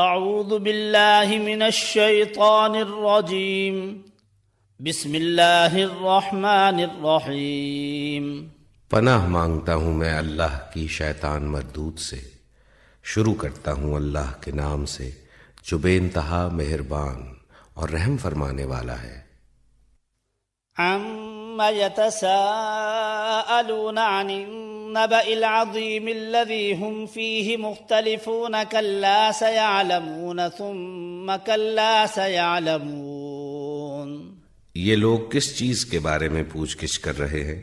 اعوذ باللہ من الشیطان الرجیم بسم اللہ الرحمن الرحیم پناہ مانگتا ہوں میں اللہ کی شیطان مردود سے، شروع کرتا ہوں اللہ کے نام سے جو بے انتہا مہربان اور رحم فرمانے والا ہے۔ عما يتساءلون عن النبأ العظيم الذي هم فيه مختلفون كلا سيعلمون ثم كلا سيعلمون۔ یہ لوگ کس چیز کے بارے میں پوچھ گچھ کر رہے ہیں؟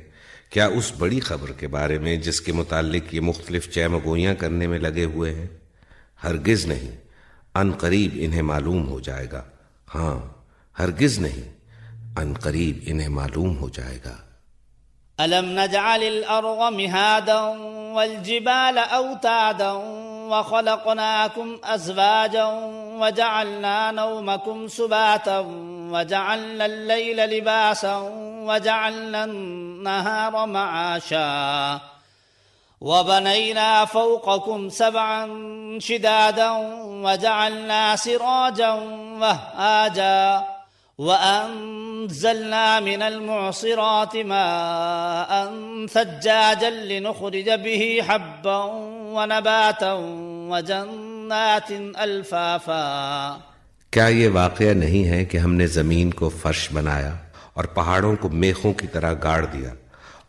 کیا اس بڑی خبر کے بارے میں جس کے متعلق یہ مختلف چہمگوئیاں کرنے میں لگے ہوئے ہیں؟ ہرگز نہیں، ان قریب انہیں معلوم ہو جائے گا۔ ہاں، ہرگز نہیں، ان قریب انہیں معلوم ہو جائے گا۔ أَلَمْ نَجْعَلِ الْأَرْضَ مِهَادًا وَالْجِبَالَ أَوْتَادًا وَخَلَقْنَاكُمْ أَزْوَاجًا وَجَعَلْنَا نَوْمَكُمْ سُبَاتًا وَجَعَلْنَا اللَّيْلَ لِبَاسًا وَجَعَلْنَا النَّهَارَ مَعَاشًا وَبَنَيْنَا فَوْقَكُمْ سَبْعًا شِدَادًا وَجَعَلْنَا سِرَاجًا وَهَّاجًا وَأَنزَلْنَا مِنَ الْمُعْصِرَاتِ مَاءً ثَجَّاجًا لِنُخْرِجَ بِهِ حَبًّا وَنَبَاتًا وَجَنَّاتٍ أَلْفَافًا۔ کیا یہ واقعہ نہیں ہے کہ ہم نے زمین کو فرش بنایا اور پہاڑوں کو میخوں کی طرح گاڑ دیا،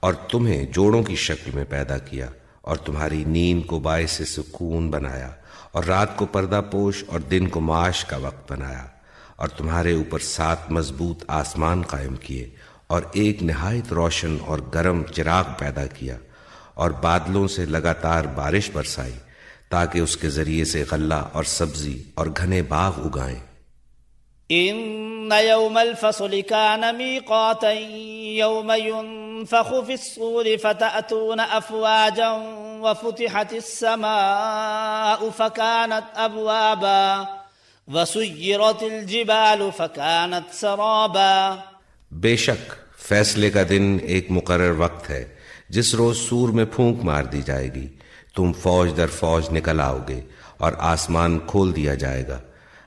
اور تمہیں جوڑوں کی شکل میں پیدا کیا، اور تمہاری نیند کو باعث سکون بنایا، اور رات کو پردہ پوش اور دن کو معاش کا وقت بنایا، اور تمہارے اوپر 7 مضبوط آسمان قائم کیے، اور ایک نہایت روشن اور گرم چراغ پیدا کیا، اور بادلوں سے لگاتار بارش برسائی تاکہ اس کے ذریعے سے غلہ اور سبزی اور گھنے باغ اگائیں۔ ان يوم الفصل كان ميقاتا يوم ينفخ في الصور فتأتون افواجا وفتحت السماء فكانت ابوابا وسيرت الجبال فكانت سرابا۔ بے شک فیصلے کا دن ایک مقرر وقت ہے جس روز سور میں پھونک مار دی جائے گی، تم فوج در فوج نکل آؤ گے اور آسمان کھول دیا جائے گا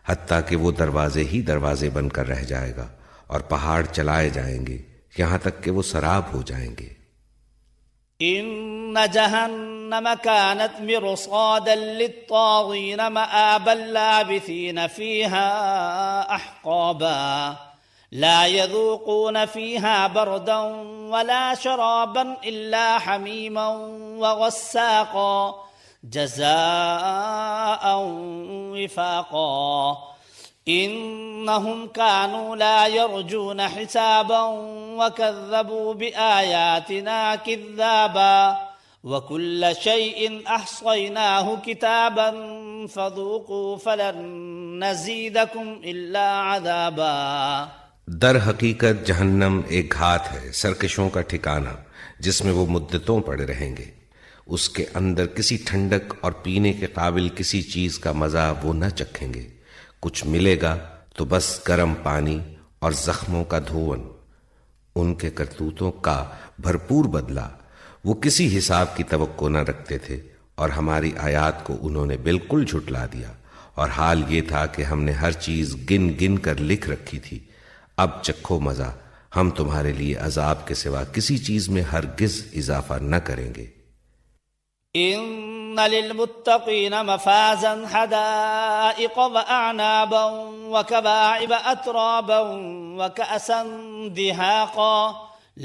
حتیٰ کہ وہ دروازے ہی دروازے بن کر رہ جائے گا، اور پہاڑ چلائے جائیں گے یہاں تک کہ وہ سراب ہو جائیں گے۔ ان جہنم كانت مرصادا للطاغین مآبا لابثین فیها احقابا لا يذوقون فيها بردا ولا شرابا إلا حميما وغساقا جزاء وفاقا إنهم كانوا لا يرجون حسابا وكذبوا بآياتنا كذابا وكل شيء أحصيناه كتابا فذوقوا فلن نزيدكم إلا عذابا۔ در حقیقت جہنم ایک گھات ہے، سرکشوں کا ٹھکانہ، جس میں وہ مدتوں پڑے رہیں گے۔ اس کے اندر کسی ٹھنڈک اور پینے کے قابل کسی چیز کا مزہ وہ نہ چکھیں گے، کچھ ملے گا تو بس گرم پانی اور زخموں کا دھون۔ ان کے کرتوتوں کا بھرپور بدلہ، وہ کسی حساب کی توقع نہ رکھتے تھے، اور ہماری آیات کو انہوں نے بالکل جھٹلا دیا، اور حال یہ تھا کہ ہم نے ہر چیز گن گن کر لکھ رکھی تھی۔ اب چکھو مزہ، ہم تمہارے لیے عذاب کے سوا کسی چیز میں ہرگز اضافہ نہ کریں گے۔ ان للمتقین مفازا حدائق واعنابا وكواعب اترابا وكأسا دهاقا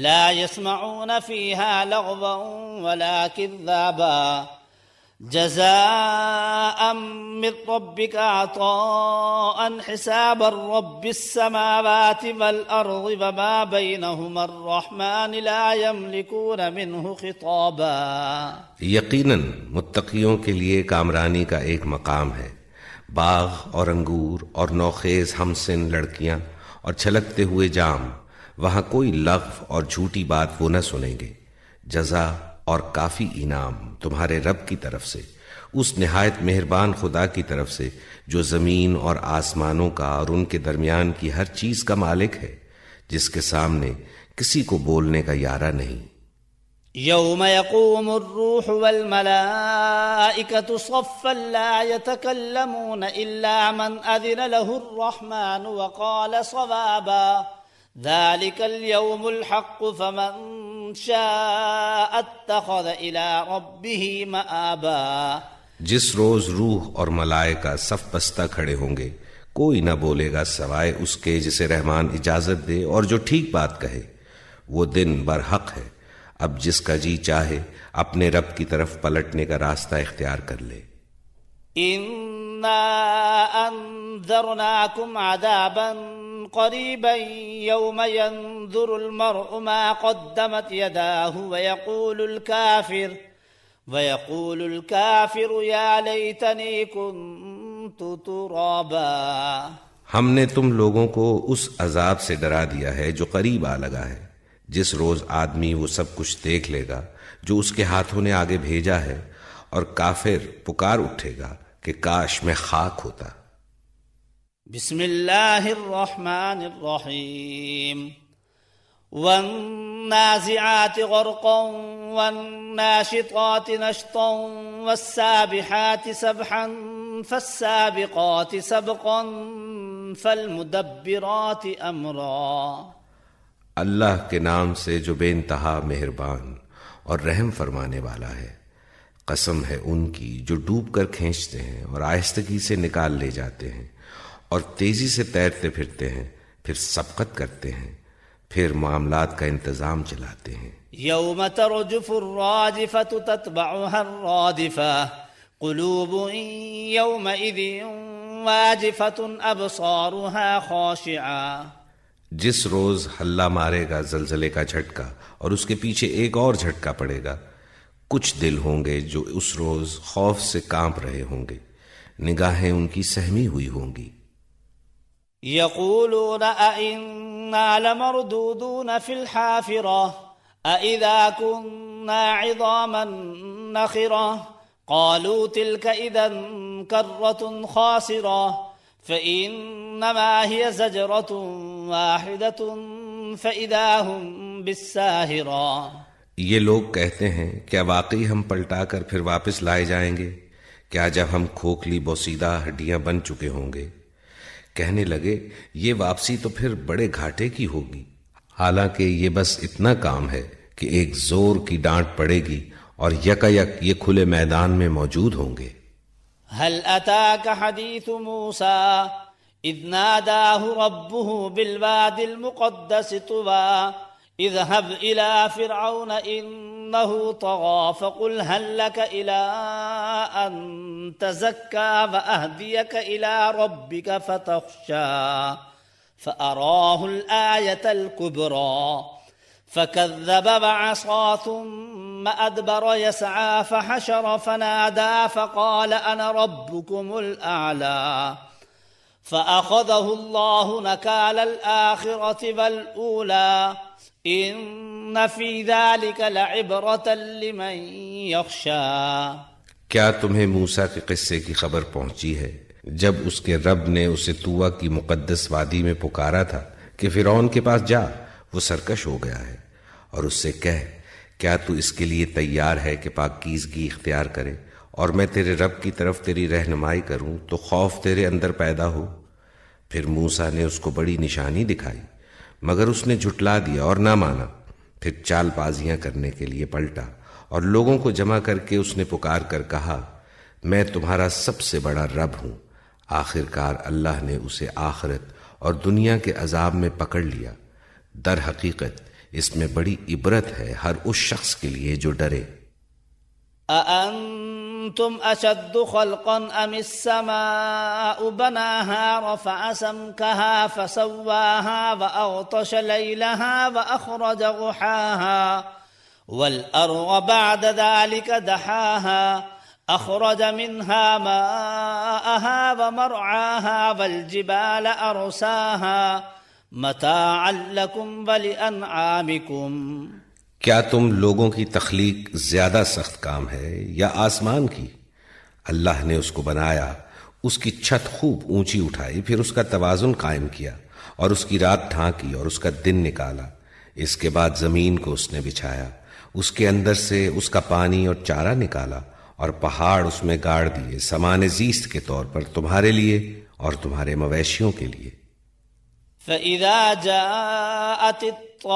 لا يسمعون فيها لغوا ولا كذابا جزاء من ربك عطاء حسابا رب السماوات والأرض وما بينهما الرحمن لا يملكون منه خطابا۔ یقیناً متقیوں کے لیے کامرانی کا ایک مقام ہے، باغ اور انگور اور نوخیز ہمسن لڑکیاں اور چھلکتے ہوئے جام، وہاں کوئی لغو اور جھوٹی بات وہ نہ سنیں گے۔ جزا اور کافی انعام تمہارے رب کی طرف سے، اس نہایت مہربان خدا کی طرف سے جو زمین اور آسمانوں کا اور ان کے درمیان کی ہر چیز کا مالک ہے، جس کے سامنے کسی کو بولنے کا یارہ نہیں۔ يوم يقوم الروح والملائكة صفا لا يتكلمون إلا من أذن له الرحمن وقال صوابا ذلك اليوم الحق فمن شاء اتخذ إلى ربه مآبا۔ جس روز روح اور ملائکہ صف بستہ کھڑے ہوں گے، کوئی نہ بولے گا سوائے اس کے جسے رحمان اجازت دے اور جو ٹھیک بات کہے۔ وہ دن برحق ہے، اب جس کا جی چاہے اپنے رب کی طرف پلٹنے کا راستہ اختیار کر لے۔ إنا أنذرناكم عذابا قريبا يوم ينظر المرء ما قدمت يداه ويقول الكافر يا ليتني كنت ترابا۔ ہم نے تم لوگوں کو اس عذاب سے ڈرا دیا ہے جو قریب آ لگا ہے، جس روز آدمی وہ سب کچھ دیکھ لے گا جو اس کے ہاتھوں نے آگے بھیجا ہے، اور کافر پکار اٹھے گا کہ کاش میں خاک ہوتا۔ بسم اللہ الرحمن الرحیم۔ والنازعات غرقا والناشطات نشطا والسابحات سبحا فالسابقات سبقا فالمدبرات امرا۔ اللہ کے نام سے جو بے انتہا مہربان اور رحم فرمانے والا ہے، قسم ہے ان کی جو ڈوب کر کھینچتے ہیں اور آہستگی سے نکال لے جاتے ہیں، اور تیزی سے تیرتے پھرتے ہیں، پھر سبقت کرتے ہیں، پھر معاملات کا انتظام چلاتے ہیں۔ یوم ترجف الراجفة تتبعها الرادفة قلوب یومئذ واجفة ابصارها خاشعة۔ جس روز ہلہ مارے گا زلزلے کا جھٹکا اور اس کے پیچھے ایک اور جھٹکا پڑے گا، کچھ دل ہوں گے جو اس روز خوف سے کانپ رہے ہوں گے، نگاہیں ان کی سہمی ہوئی ہوں گی۔ یقولون أئنا لمردودون في الحافرة أئذا كنا عظاما نخرة قالوا تلك إذا كرة خاسرة فإنما هي زجرة واحدة فإذا هم بالساهرة۔ یہ لوگ کہتے ہیں کیا واقعی ہم پلٹا کر پھر واپس لائے جائیں گے؟ کیا جب ہم کھوکھلی بوسیدہ ہڈیاں بن چکے ہوں گے؟ کہنے لگے یہ واپسی تو پھر بڑے گھاٹے کی ہوگی، حالانکہ یہ بس اتنا کام ہے کہ ایک زور کی ڈانٹ پڑے گی اور یکا یک یہ کھلے میدان میں موجود ہوں گے۔ هل أتاك حديث موسى إذ ناداه ربه بالواد المقدس طوى اذهب إلى فرعون إنه طغى فقل هل لك إلى أن تزكى وأهديك إلى ربك فتخشى فأراه الآية الكبرى فكذب وعصى ثم أدبر يسعى فحشر فنادى فقال أنا ربكم الأعلى فأخذه الله نكال الآخرة والأولى إن في ذلك لعبرة لمن يخشى۔ کیا تمہیں موسیٰ کے قصے کی خبر پہنچی ہے جب اس کے رب نے اسے طویٰ کی مقدس وادی میں پکارا تھا کہ فرعون کے پاس جا، وہ سرکش ہو گیا ہے، اور اس سے کہہ کیا تو اس کے لیے تیار ہے کہ پاکیزگی اختیار کرے اور میں تیرے رب کی طرف تیری رہنمائی کروں تو خوف تیرے اندر پیدا ہو۔ پھر موسیٰ نے اس کو بڑی نشانی دکھائی مگر اس نے جھٹلا دیا اور نہ مانا، پھر چال بازیاں کرنے کے لیے پلٹا اور لوگوں کو جمع کر کے اس نے پکار کر کہا میں تمہارا سب سے بڑا رب ہوں۔ آخرکار اللہ نے اسے آخرت اور دنیا کے عذاب میں پکڑ لیا۔ در حقیقت اس میں بڑی عبرت ہے ہر اس شخص کے لیے جو ڈرے۔ أأنتم أشد خلقا أم السماء بناها رفع سمكها فسواها وأغطش ليلها وأخرج ضحاها والأرض بعد ذلك دحاها أخرج منها ماءها ومرعاها والجبال أرساها متاعا لكم ولأنعامكم۔ کیا تم لوگوں کی تخلیق زیادہ سخت کام ہے یا آسمان کی؟ اللہ نے اس کو بنایا، اس کی چھت خوب اونچی اٹھائی، پھر اس کا توازن قائم کیا اور اس کی رات ڈھانکی اور اس کا دن نکالا، اس کے بعد زمین کو اس نے بچھایا، اس کے اندر سے اس کا پانی اور چارہ نکالا اور پہاڑ اس میں گاڑ دیے سامان زیست کے طور پر تمہارے لیے اور تمہارے مویشیوں کے لیے۔ فَإِذَا جَاءَتِ الطَّامَّةُ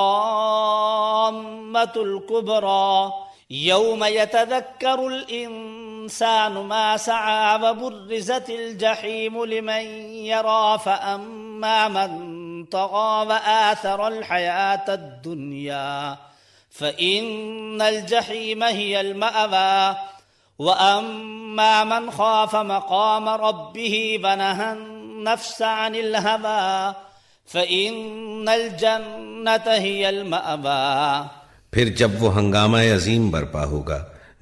الْكُبْرَى يَوْمَ يَتَذَكَّرُ الْإِنسَانُ مَا سَعَى وَبُرِّزَتِ الْجَحِيمُ لِمَنْ يَرَى فَأَمَّا مَنْ طَغَى وَآثَرَ الْحَيَاةَ الدُّنْيَا فَإِنَّ الْجَحِيمَ هِيَ الْمَأْوَى وَأَمَّا مَنْ خَافَ مَقَامَ رَبِّهِ وَنَهَى النَّفْسَ عَنِ الْهَوَى فَإِنَّ الْجَنَّةَ هِيَ الْمَأْوَى۔ پھر جب وہ ہنگامہ عظیم برپا ہوگا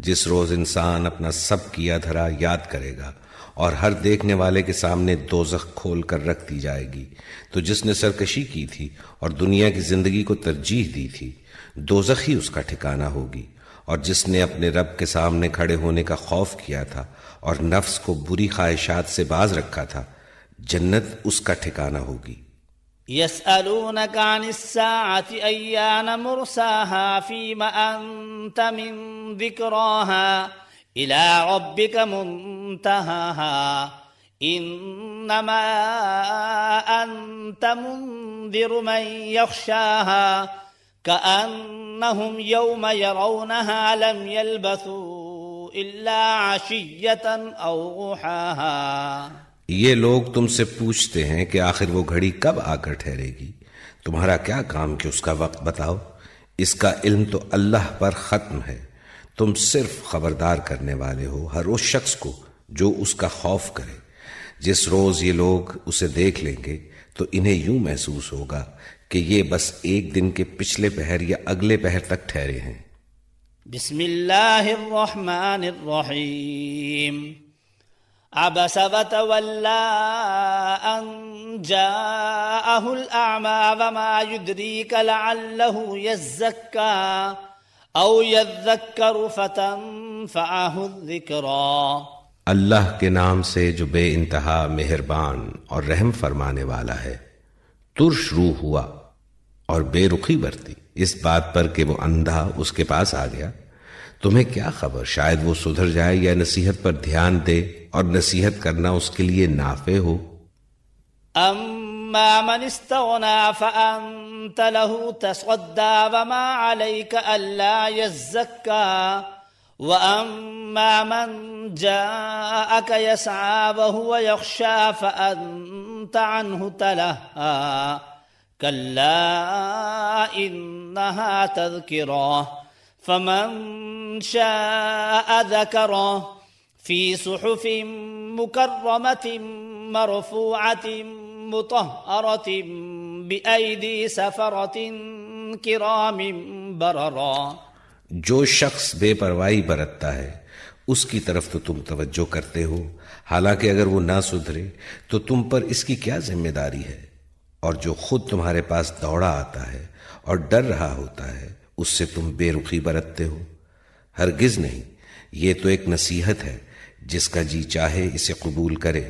جس روز انسان اپنا سب کیا دھرا یاد کرے گا اور ہر دیکھنے والے کے سامنے دوزخ کھول کر رکھ دی جائے گی، تو جس نے سرکشی کی تھی اور دنیا کی زندگی کو ترجیح دی تھی دوزخ ہی اس کا ٹھکانہ ہوگی، اور جس نے اپنے رب کے سامنے کھڑے ہونے کا خوف کیا تھا اور نفس کو بری خواہشات سے باز رکھا تھا جنت اس کا ٹھکانہ ہوگی۔ يسألونك عن الساعة أيان مرساها فيم أنت من ذكراها إلى ربك منتهاها إنما أنت منذر من يخشاها كأنهم يوم يرونها لم يلبثوا إلا عشية أو ضحاها۔ یہ لوگ تم سے پوچھتے ہیں کہ آخر وہ گھڑی کب آ کر ٹھہرے گی، تمہارا کیا کام کہ اس کا وقت بتاؤ، اس کا علم تو اللہ پر ختم ہے، تم صرف خبردار کرنے والے ہو ہر اس شخص کو جو اس کا خوف کرے۔ جس روز یہ لوگ اسے دیکھ لیں گے تو انہیں یوں محسوس ہوگا کہ یہ بس ایک دن کے پچھلے پہر یا اگلے پہر تک ٹھہرے ہیں۔ بسم اللہ الرحمن الرحیم۔ عبس وتولى أن جاءه الأعمى وما يدريك لعله يزكى أو يذكر فتنفعه الذكرى۔ اللہ کے نام سے جو بے انتہا مہربان اور رحم فرمانے والا ہے۔ ترش روح ہوا اور بے رخی برتی اس بات پر کہ وہ اندھا اس کے پاس آ گیا، تمہیں کیا خبر شاید وہ سدھر جائے یا نصیحت پر دھیان دے اور نصیحت کرنا اس کے لیے نافع ہو۔ اما من استغنى فانت له تصدى وما عليك الا يزكى واما من جاءك يسعى وهو يخشى فانت عنه تلهى كلا انها تذكرة فمن شاء ذكره في صحف مكرمة مرفوعة مطهرة بأيدي سفرة كرام بررا۔ جو شخص بے پرواہی برتتا ہے اس کی طرف تو تم توجہ کرتے ہو، حالانکہ اگر وہ نہ سدھرے تو تم پر اس کی کیا ذمہ داری ہے، اور جو خود تمہارے پاس دوڑا آتا ہے اور ڈر رہا ہوتا ہے اس سے تم بے رخی برتتے ہو۔ ہرگز نہیں، یہ تو ایک نصیحت ہے، جس کا جی چاہے اسے قبول کرے۔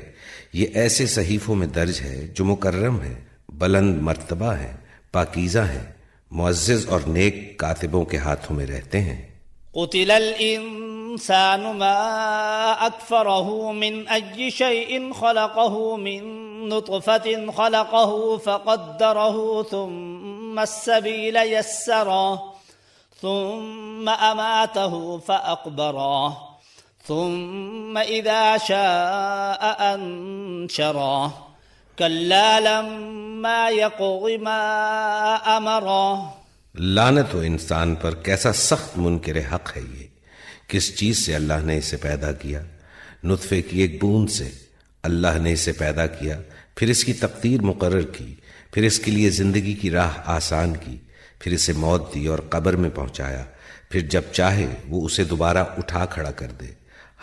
یہ ایسے صحیفوں میں درج ہے جو مکرم ہیں، بلند مرتبہ ہیں، پاکیزہ ہیں، معزز اور نیک کاتبوں کے ہاتھوں میں رہتے ہیں۔ قتل الانسان ما اکفرہ من ای شیء خلقہ من نطفة خلقہ فقدرہ ثم السبیل یسرہ ثم اماتہ فاقبرہ ثم اذا شاء انشرہ کلا لما یقض ما امرہ۔ لعنت ہو انسان پر، کیسا سخت منکر حق ہے یہ۔ کس چیز سے اللہ نے اسے پیدا کیا؟ نطفے کی ایک بوند سے اللہ نے اسے پیدا کیا، پھر اس کی تقدیر مقرر کی، پھر اس کے لیے زندگی کی راہ آسان کی، پھر اسے موت دی اور قبر میں پہنچایا، پھر جب چاہے وہ اسے دوبارہ اٹھا کھڑا کر دے۔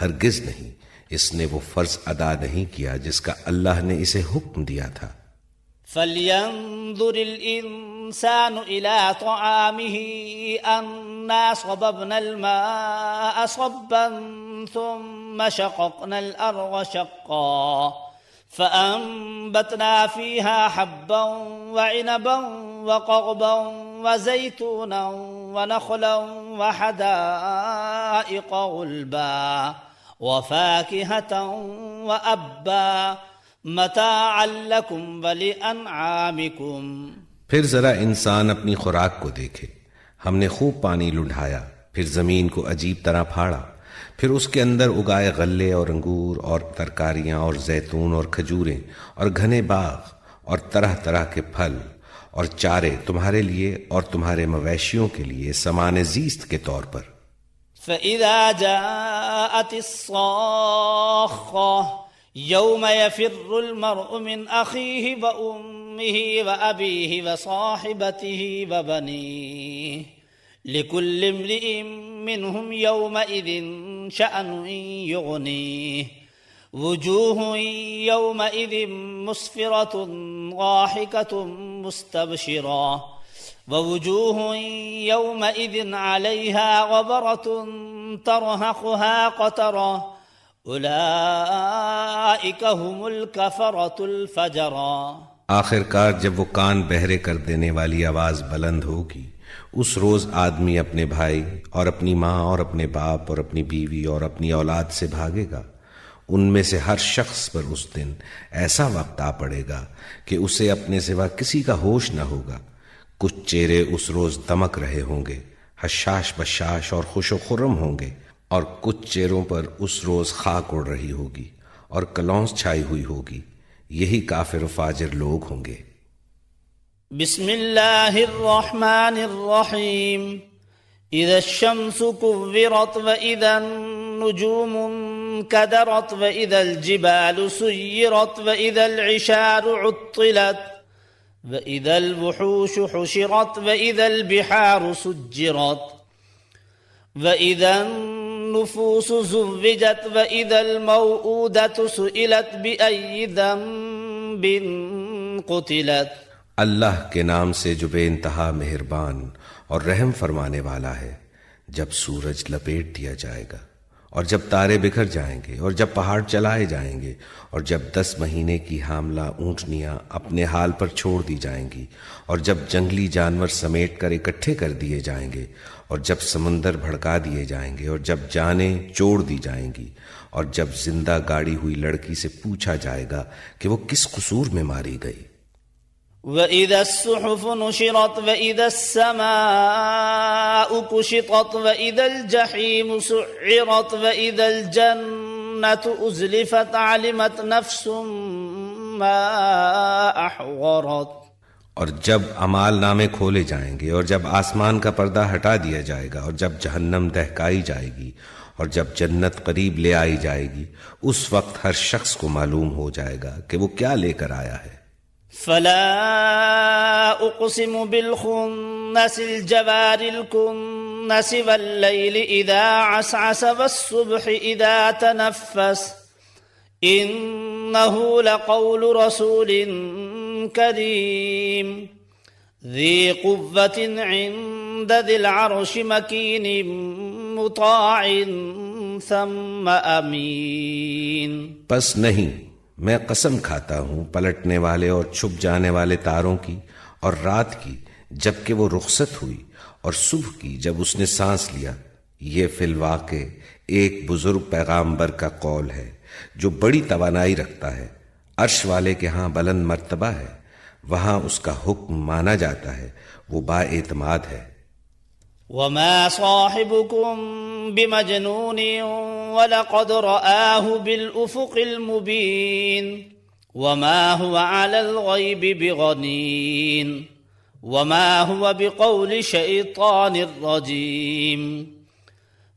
ہرگز نہیں، اس نے وہ فرض ادا نہیں کیا جس کا اللہ نے اسے حکم دیا تھا۔ فَلْيَنظُرِ الْإِنسَانُ إِلَىٰ طَعَامِهِ أَنَّا صَبَبْنَا الْمَاءَ صَبًّا ثُمَّ شَقَقْنَا الْأَرْضَ شَقًّا فَأَنبَتْنَا فِيهَا حَبًّا وَعِنَبًا وَقَضْبًا وَزَيْتُونًا وَنَخْلًا وحدائق غلبا وفاكهة وأبا متاعا لكم ولأنعامكم۔ پھر ذرا انسان اپنی خوراک کو دیکھے، ہم نے خوب پانی لڑھایا، پھر زمین کو عجیب طرح پھاڑا، پھر اس کے اندر اگائے غلے اور انگور اور ترکاریاں اور زیتون اور کھجوریں اور گھنے باغ اور طرح طرح کے پھل اور چارے تمہارے لیے اور تمہارے مویشیوں کے لیے سامان زیست کے طور پر۔ فَإِذَا جَاءَتِ الصَّاخَّةُ يَوْمَ يَفِرُّ الْمَرْءُ مِنْ أَخِيهِ وَأُمِّهِ وَأَبِيهِ وَصَاحِبَتِهِ وَبَنِيهِ لِكُلِّ امْرِئٍ مِّنْهُمْ يَوْمَئِذٍ شَأْنٌ يُغْنِيهِ وُجُوهٌ يَوْمَئِذٍ مُسْفِرَةٌ ضَاحِكَةٌ مُسْتَبْشِرَةٌ وَوُجُوهٌ يَوْمَئِذٍ عَلَيْهَا غَبَرَةٌ تَرْهَقُهَا قَتَرَةٌ اولئک هم الکفرۃ الفجرہ۔ آخر کار جب وہ کان بہرے کر دینے والی آواز بلند ہوگی، اس روز آدمی اپنے بھائی اور اپنی ماں اور اپنے باپ اور اپنی بیوی اور اپنی اولاد سے بھاگے گا۔ ان میں سے ہر شخص پر اس دن ایسا وقت آ پڑے گا کہ اسے اپنے سوا کسی کا ہوش نہ ہوگا۔ کچھ چہرے اس روز دمک رہے ہوں گے، حشاش بشاش اور خوش و خرم ہوں گے، اور کچھ چہروں پر اس روز خاک اڑ رہی ہوگی اور کلونس چھائی ہوئی ہوگی۔ یہی کافر و فاجر لوگ ہوں گے۔ بسم اللہ الرحمن الرحیم۔ اذا الشمس كورت واذا النجوم انكدرت واذا الجبال سيرت واذا العشار عطلت واذا الوحوش حشرت واذا البحار سجرت واذا النفوس زوجت وإذا الموءودة سئلت بأي ذنب قتلت۔ اللہ کے نام سے جو بے انتہا مہربان اور رحم فرمانے والا ہے۔ جب سورج لپیٹ دیا جائے گا اور جب تارے بکھر جائیں گے اور جب پہاڑ چلائے جائیں گے اور جب 10 مہینے کی حاملہ اونٹنیاں اپنے حال پر چھوڑ دی جائیں گی اور جب جنگلی جانور سمیٹ کر اکٹھے کر دیے جائیں گے اور جب سمندر بھڑکا دیے جائیں گے اور جب جانیں چوڑ دی جائیں گی اور جب زندہ گاڑی ہوئی لڑکی سے پوچھا جائے گا کہ وہ کس قصور میں ماری گئی۔ وَإِذَا الصُّحُفُ نُشِرَتْ وَإِذَا السَّمَاءُ كُشِطَتْ وَإِذَا الْجَحِيمُ سُعِّرَتْ وَإِذَا الْجَنَّةُ أُزْلِفَتْ عَلِمَتْ نَفْسٌ مَّا أَحْضَرَتْ۔ اور جب اعمال نامے کھولے جائیں گے اور جب آسمان کا پردہ ہٹا دیا جائے گا اور جب جہنم دہکائی جائے گی اور جب جنت قریب لے آئی جائے گی، اس وقت ہر شخص کو معلوم ہو جائے گا کہ وہ کیا لے کر آیا ہے۔ فلا اقسم بالخنس الجوار الكنس والليل اذا عسعس والصبح اذا تنفس انه لقول رسول كريم ذي قوة عند ذي العرش مكين مطاع ثم امين۔ پس نہیں، میں قسم کھاتا ہوں پلٹنے والے اور چھپ جانے والے تاروں کی اور رات کی جب کہ وہ رخصت ہوئی اور صبح کی جب اس نے سانس لیا۔ یہ فی الواقع ایک بزرگ پیغامبر کا قول ہے جو بڑی توانائی رکھتا ہے، عرش والے کے ہاں بلند مرتبہ ہے، وہاں اس کا حکم مانا جاتا ہے، وہ بااعتماد ہے۔ وما صاحبكم بمجنون ولقد رآه بالأفق المبين وما هو على الغيب بضنين وما هو بقول شيطان رجيم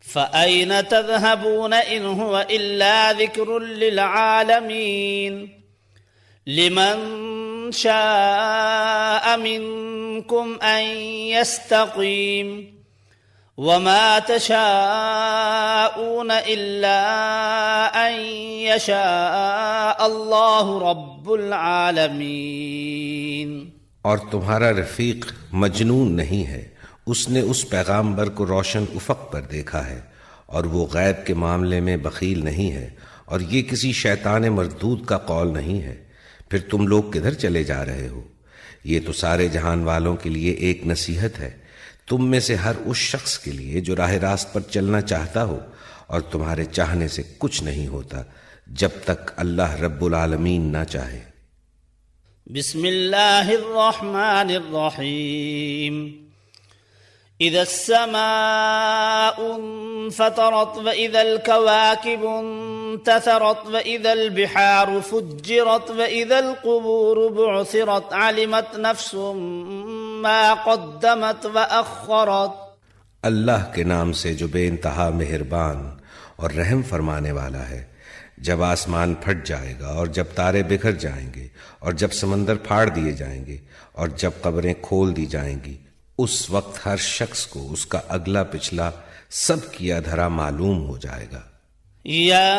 فأين تذهبون إن هو إلا ذكر للعالمين لمن شاء منكم أن يستقيم وما تشاءون إلا أن يشاء الله رب العالمين۔ اور تمہارا رفیق مجنون نہیں ہے، اس نے اس پیغامبر کو روشن افق پر دیکھا ہے، اور وہ غیب کے معاملے میں بخیل نہیں ہے، اور یہ کسی شیطان مردود کا قول نہیں ہے۔ پھر تم لوگ کدھر چلے جا رہے ہو؟ یہ تو سارے جہان والوں کے لیے ایک نصیحت ہے، تم میں سے ہر اس شخص کے لیے جو راہ راست پر چلنا چاہتا ہو، اور تمہارے چاہنے سے کچھ نہیں ہوتا جب تک اللہ رب العالمین نہ چاہے۔ بسم اللہ الرحمن الرحیم اذا السماء انفطرت واذا الكواكب انتثرت واذا البحار فجرت واذا القبور بعثرت علمت نفس ما قدمت واخرت۔ اللہ کے نام سے جو بے انتہا مہربان اور رحم فرمانے والا ہے۔ جب آسمان پھٹ جائے گا اور جب تارے بکھر جائیں گے اور جب سمندر پھاڑ دیے جائیں گے اور جب قبریں کھول دی جائیں گی، اس وقت ہر شخص کو اس کا اگلا پچھلا سب کیا دھرا معلوم ہو جائے گا۔ یا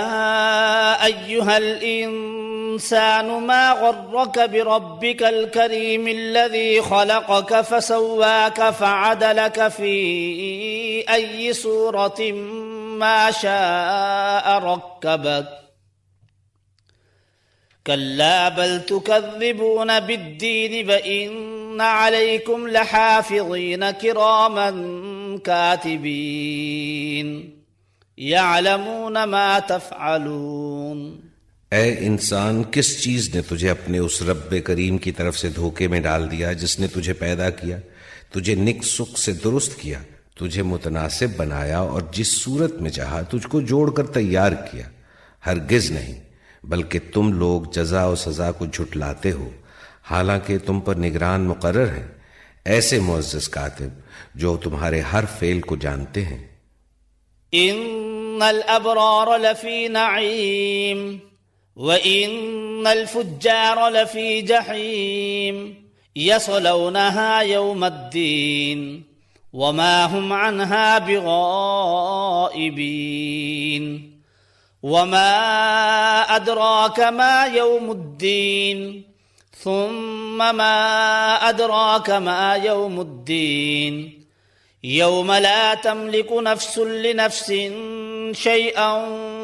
ایہا الانسان ما غرک بربک الکریم الذی خلقک فسواک فعدلک فی ای صورت ما شاء رکبک کلا بل تکذبون بالدین وإن علیکم لحافظین کراما کاتبین یعلمون ما تفعلون۔ اے انسان، کس چیز نے تجھے اپنے اس رب کریم کی طرف سے دھوکے میں ڈال دیا جس نے تجھے پیدا کیا، تجھے نک سک سے درست کیا، تجھے متناسب بنایا اور جس صورت میں چاہا تجھ کو جوڑ کر تیار کیا؟ ہرگز نہیں، بلکہ تم لوگ جزا و سزا کو جھٹلاتے ہو، حالانکہ تم پر نگران مقرر ہیں، ایسے معزز کاتب جو تمہارے ہر فعل کو جانتے ہیں۔ ان الابرار لفی نعیم وان الفجار لفی جحیم یصلونها یوم الدین وما هم عنها بغائبین وما ادراک ما یوم الدین ثم ما ادراک ما یوم الدین یوم لا تملک نفس لنفس شیئا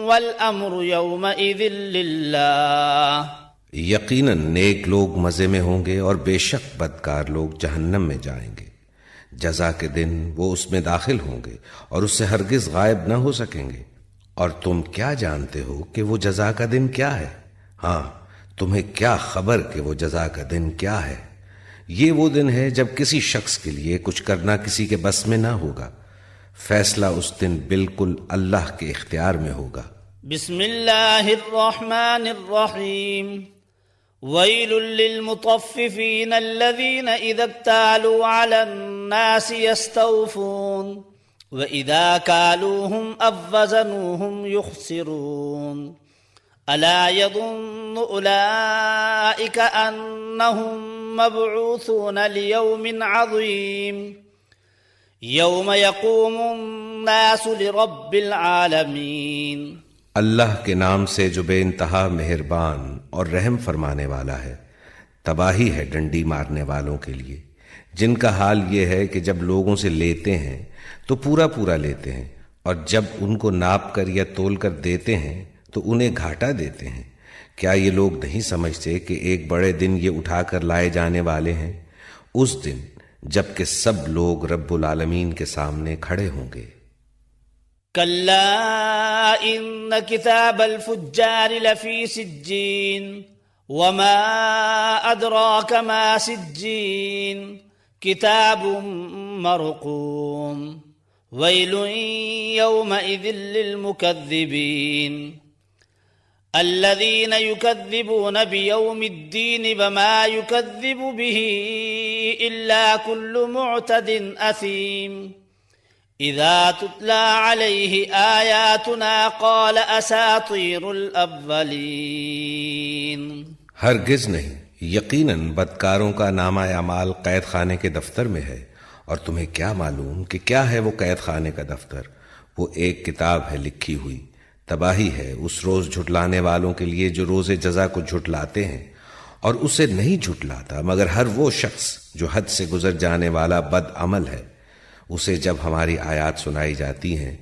والامر یومئذ للہ۔ یقیناً نیک لوگ مزے میں ہوں گے اور بے شک بدکار لوگ جہنم میں جائیں گے۔ جزا کے دن وہ اس میں داخل ہوں گے اور اس سے ہرگز غائب نہ ہو سکیں گے۔ اور تم کیا جانتے ہو کہ وہ جزا کا دن کیا ہے؟ ہاں، تمہیں کیا خبر کہ وہ جزا کا دن کیا ہے؟ یہ وہ دن ہے جب کسی شخص کے لیے کچھ کرنا کسی کے بس میں نہ ہوگا، فیصلہ اس دن بالکل اللہ کے اختیار میں ہوگا۔ بسم اللہ الرحمن الرحیم ویل للمطففین الذین اذا اکتالوا علی الناس یستوفون وَإِذَا كَالُوهُمْ أَو وَّزَنُوهُمْ يُخْسِرُونَ أَلَا يَظُنُّ أُولَئِكَ أَنَّهُمْ مَبْعُوثُونَ لِيَوْمٍ عَظِيمٍ يَوْمَ يَقُومُ النَّاسُ لِرَبِّ الْعَالَمِينَ۔ اللہ کے نام سے جو بے انتہا مہربان اور رحم فرمانے والا ہے۔ تباہی ہے ڈنڈی مارنے والوں کے لیے، جن کا حال یہ ہے کہ جب لوگوں سے لیتے ہیں تو پورا پورا لیتے ہیں، اور جب ان کو ناپ کر یا تول کر دیتے ہیں تو انہیں گھاٹا دیتے ہیں۔ کیا یہ لوگ نہیں سمجھتے کہ ایک بڑے دن یہ اٹھا کر لائے جانے والے ہیں، اس دن جب کہ سب لوگ رب العالمین کے سامنے کھڑے ہوں گے۔ کلا ان کتاب الفجار لفی سجین وما ادراک ما سجین کتاب مرقوم ویل یومئذ للمکذبین الذین یکذبون بیوم الدین وما یکذب به الا کل معتد اثیم اذا تتلى علیہ آیاتنا قال اساطیر الاولین۔ ہرگز نہیں، یقیناً بدکاروں کا نامہ اعمال قید خانے کے دفتر میں ہے، اور تمہیں کیا معلوم کہ کیا ہے وہ قید خانے کا دفتر؟ وہ ایک کتاب ہے لکھی ہوئی۔ تباہی ہے اس روز جھٹلانے والوں کے لیے جو روز جزا کو جھٹلاتے ہیں، اور اسے نہیں جھٹلاتا مگر ہر وہ شخص جو حد سے گزر جانے والا بد عمل ہے۔ اسے جب ہماری آیات سنائی جاتی ہیں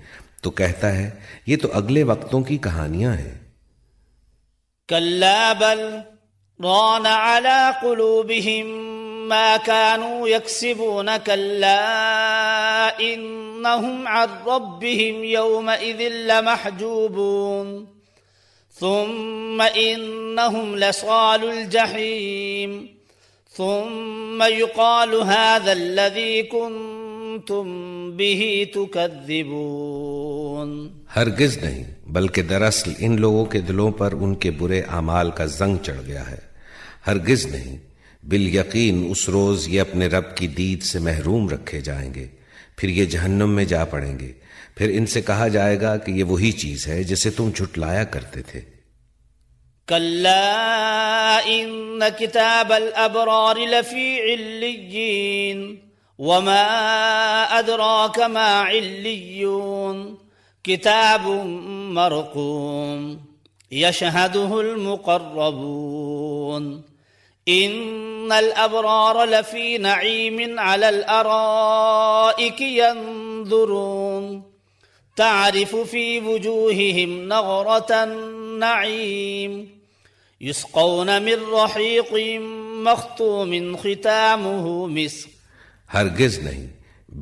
تو کہتا ہے یہ تو اگلے وقتوں کی کہانیاں ہیں۔ کلا بل ران على قلوبهم ما كانوا يكسبون كلا إنهم عن ربهم يومئذ لمحجوبون ثم إنهم لصال الجحيم ثم يقال هذا الذي كنتم به تكذبون. ہرگز نہیں، بلکہ دراصل ان لوگوں کے دلوں پر ان کے برے اعمال کا زنگ چڑھ گیا ہے. ہرگز نہیں، بالیقین اس روز یہ اپنے رب کی دید سے محروم رکھے جائیں گے، پھر یہ جہنم میں جا پڑیں گے. پھر ان سے کہا جائے گا کہ یہ وہی چیز ہے جسے تم جھٹلایا کرتے تھے. كلا إن كتاب الأبرار لفي عليين وما أدراك ما عليون كتاب مرقوم يشهده المقربون إن الأبرار لفي نعيم على الأرائك ينظرون تعرف في وجوههم نظرة النعيم يسقون من رحيق مختوم ختامه مسك. ہرگز نہیں،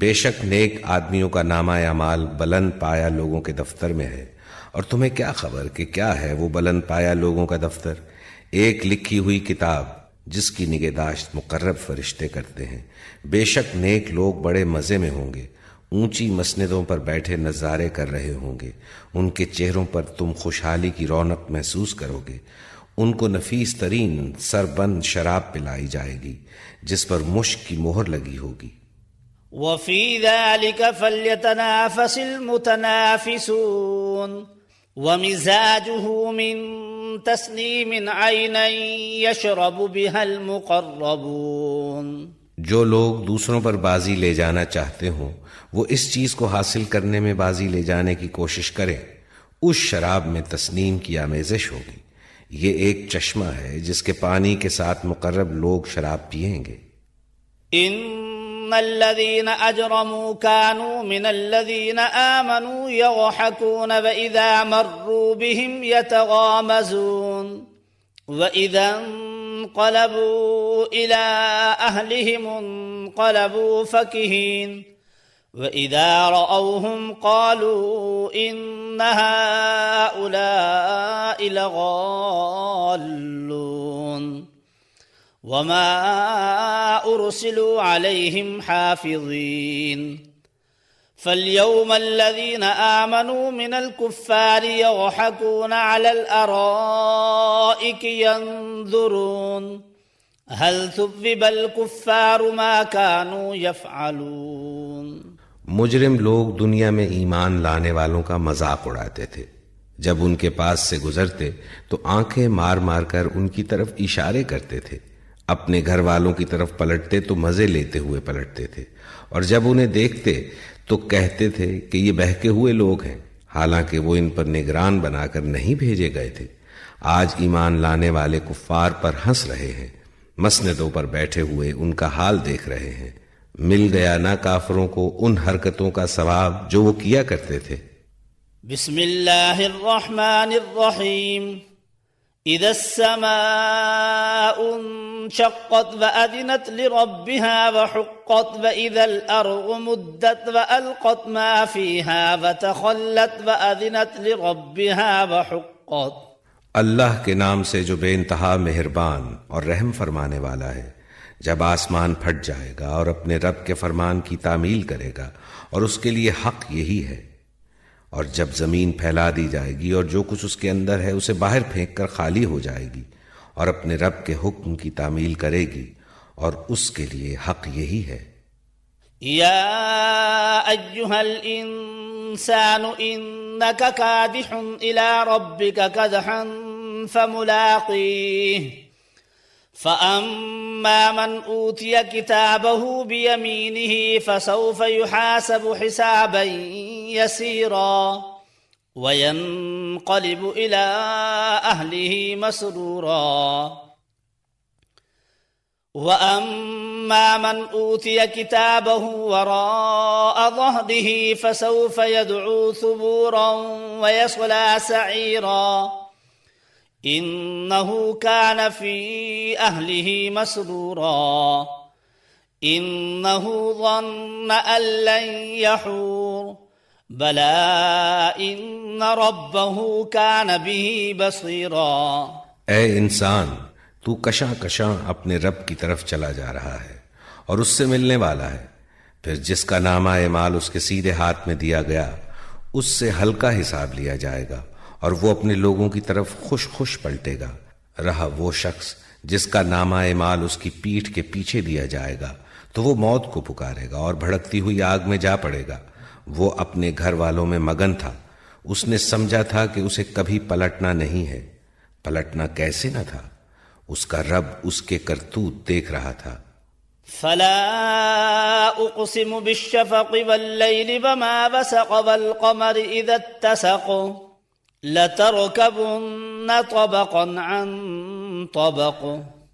بے شک نیک آدمیوں کا نامہ اعمال بلند پایا لوگوں کے دفتر میں ہے. اور تمہیں کیا خبر کہ کیا ہے وہ بلند پایا لوگوں کا دفتر؟ ایک لکھی ہوئی کتاب جس کی نگہداشت مقرب فرشتے کرتے ہیں. بے شک نیک لوگ بڑے مزے میں ہوں گے، اونچی مسندوں پر بیٹھے نظارے کر رہے ہوں گے. ان کے چہروں پر تم خوشحالی کی رونق محسوس کرو گے. ان کو نفیس ترین سربند شراب پلائی جائے گی جس پر مشک کی مہر لگی ہوگی. وفي ذلك فليتنافس المتنافسون ومزاجه من تسنيم عينا يشرب بها المقربون. جو لوگ دوسروں پر بازی لے جانا چاہتے ہوں وہ اس چیز کو حاصل کرنے میں بازی لے جانے کی کوشش کریں. اس شراب میں تسنیم کی آمیزش ہوگی. یہ ایک چشمہ ہے جس کے پانی کے ساتھ مقرب لوگ شراب پیئیں گے. ان الذين اجرموا كانوا من الذين آمنوا يضحكون واذا مروا بهم يتغامزون واذا انقلبوا الى اهلهم انقلبوا فكهين وإذا رأوهم قالوا إن هؤلاء لضالون وما أرسلوا عليهم حافظين فاليوم الذين آمنوا من الكفار يضحكون على الأرائك ينظرون هل ثوب الكفار ما كانوا يفعلون. مجرم لوگ دنیا میں ایمان لانے والوں کا مذاق اڑاتے تھے. جب ان کے پاس سے گزرتے تو آنکھیں مار مار کر ان کی طرف اشارے کرتے تھے. اپنے گھر والوں کی طرف پلٹتے تو مزے لیتے ہوئے پلٹتے تھے، اور جب انہیں دیکھتے تو کہتے تھے کہ یہ بہکے ہوئے لوگ ہیں، حالانکہ وہ ان پر نگران بنا کر نہیں بھیجے گئے تھے. آج ایمان لانے والے کفار پر ہنس رہے ہیں، مسندوں پر بیٹھے ہوئے ان کا حال دیکھ رہے ہیں. مل گیا نہ کافروں کو ان حرکتوں کا ثواب جو وہ کیا کرتے تھے. بسم اللہ الرحمن الرحیم. اذا السماء انشقت وأذنت لربها وحقت واذا الارض مدت والقت ما فيها وتخلت وأذنت لربها وحقت. اللہ کے نام سے جو بے انتہا مہربان اور رحم فرمانے والا ہے. جب آسمان پھٹ جائے گا اور اپنے رب کے فرمان کی تعمیل کرے گا اور اس کے لیے حق یہی ہے. اور جب زمین پھیلا دی جائے گی اور جو کچھ اس کے اندر ہے اسے باہر پھینک کر خالی ہو جائے گی اور اپنے رب کے حکم کی تعمیل کرے گی اور اس کے لیے حق یہی ہے. یا ایھا الانسان انک کادح الی ربک کدحا فملاقیہ فأما من أوتي كتابه بيمينه فسوف يحاسب حسابا يسيرا وينقلب إلى أهله مسرورا وأما من أوتي كتابه وراء ظهره فسوف يدعو ثبورا ويصلى سعيرا إنه كان في أهله مسرورا إنه ظن أن لن يحور بلى إن ربه كان به بصيرا۔ اے انسان، تو کشاں کشاں اپنے رب کی طرف چلا جا رہا ہے اور اس سے ملنے والا ہے۔ پھر جس کا نامہ اعمال اس کے سیدھے ہاتھ میں دیا گیا اس سے ہلکا حساب لیا جائے گا اور وہ اپنے لوگوں کی طرف خوش خوش پلٹے گا۔ رہا وہ شخص جس کا نامہ اعمال اس کی پیٹھ کے پیچھے دیا جائے گا تو وہ موت کو پکارے گا اور بھڑکتی ہوئی آگ میں جا پڑے گا۔ وہ اپنے گھر والوں میں مگن تھا، اس نے سمجھا تھا کہ اسے کبھی پلٹنا نہیں ہے۔ پلٹنا کیسے نہ تھا، اس کا رب اس کے کرتوت دیکھ رہا تھا۔ فلا اقسم بالشفق والليل وما وسق والقمر اذا اتسق لتركبن طبقا عن طبق۔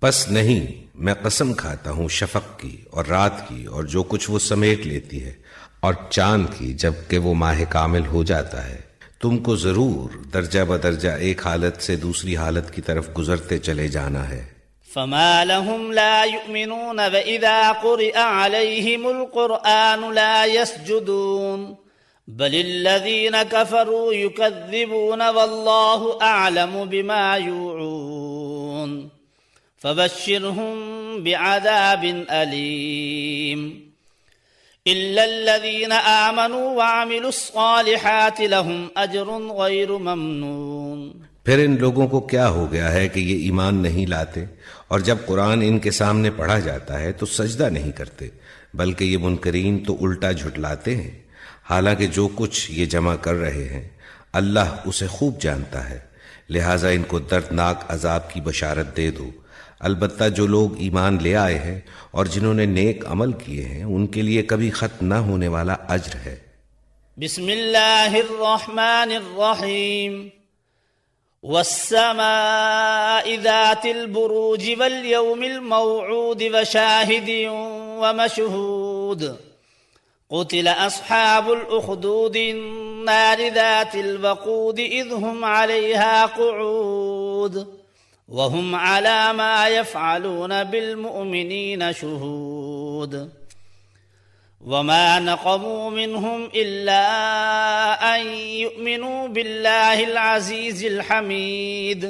پس نہیں، میں قسم کھاتا ہوں شفق کی اور رات کی اور جو کچھ وہ سمیٹ لیتی ہے، اور چاند کی جبکہ وہ ماہ کامل ہو جاتا ہے۔ تم کو ضرور درجہ بدرجہ ایک حالت سے دوسری حالت کی طرف گزرتے چلے جانا ہے۔ فما لهم لا يؤمنون وإذا قرئ عليهم القرآن لا يسجدون بل الذين كفروا يكذبون والله أعلم بما يوعون فبشرهم بعذاب أليم إلا الذين آمنوا وعملوا الصالحات لهم أجر غير ممنون۔ پھر ان لوگوں کو کیا ہو گیا ہے کہ یہ ایمان نہیں لاتے اور جب قرآن ان کے سامنے پڑھا جاتا ہے تو سجدہ نہیں کرتے، بلکہ یہ منکرین تو الٹا جھٹلاتے ہیں، حالانکہ جو کچھ یہ جمع کر رہے ہیں اللہ اسے خوب جانتا ہے، لہٰذا ان کو دردناک عذاب کی بشارت دے دو۔ البتہ جو لوگ ایمان لے آئے ہیں اور جنہوں نے نیک عمل کیے ہیں ان کے لیے کبھی ختم نہ ہونے والا اجر ہے۔ بسم اللہ الرحمن الرحیم والسماء ذات البروج واليوم الموعود وشاهد ومشهود قتل أصحاب الأخدود النار ذات الوقود إذ هم عليها قعود وهم على ما يفعلون بالمؤمنين شهود وما نقموا منهم إلا أن يؤمنوا بالله العزيز الحميد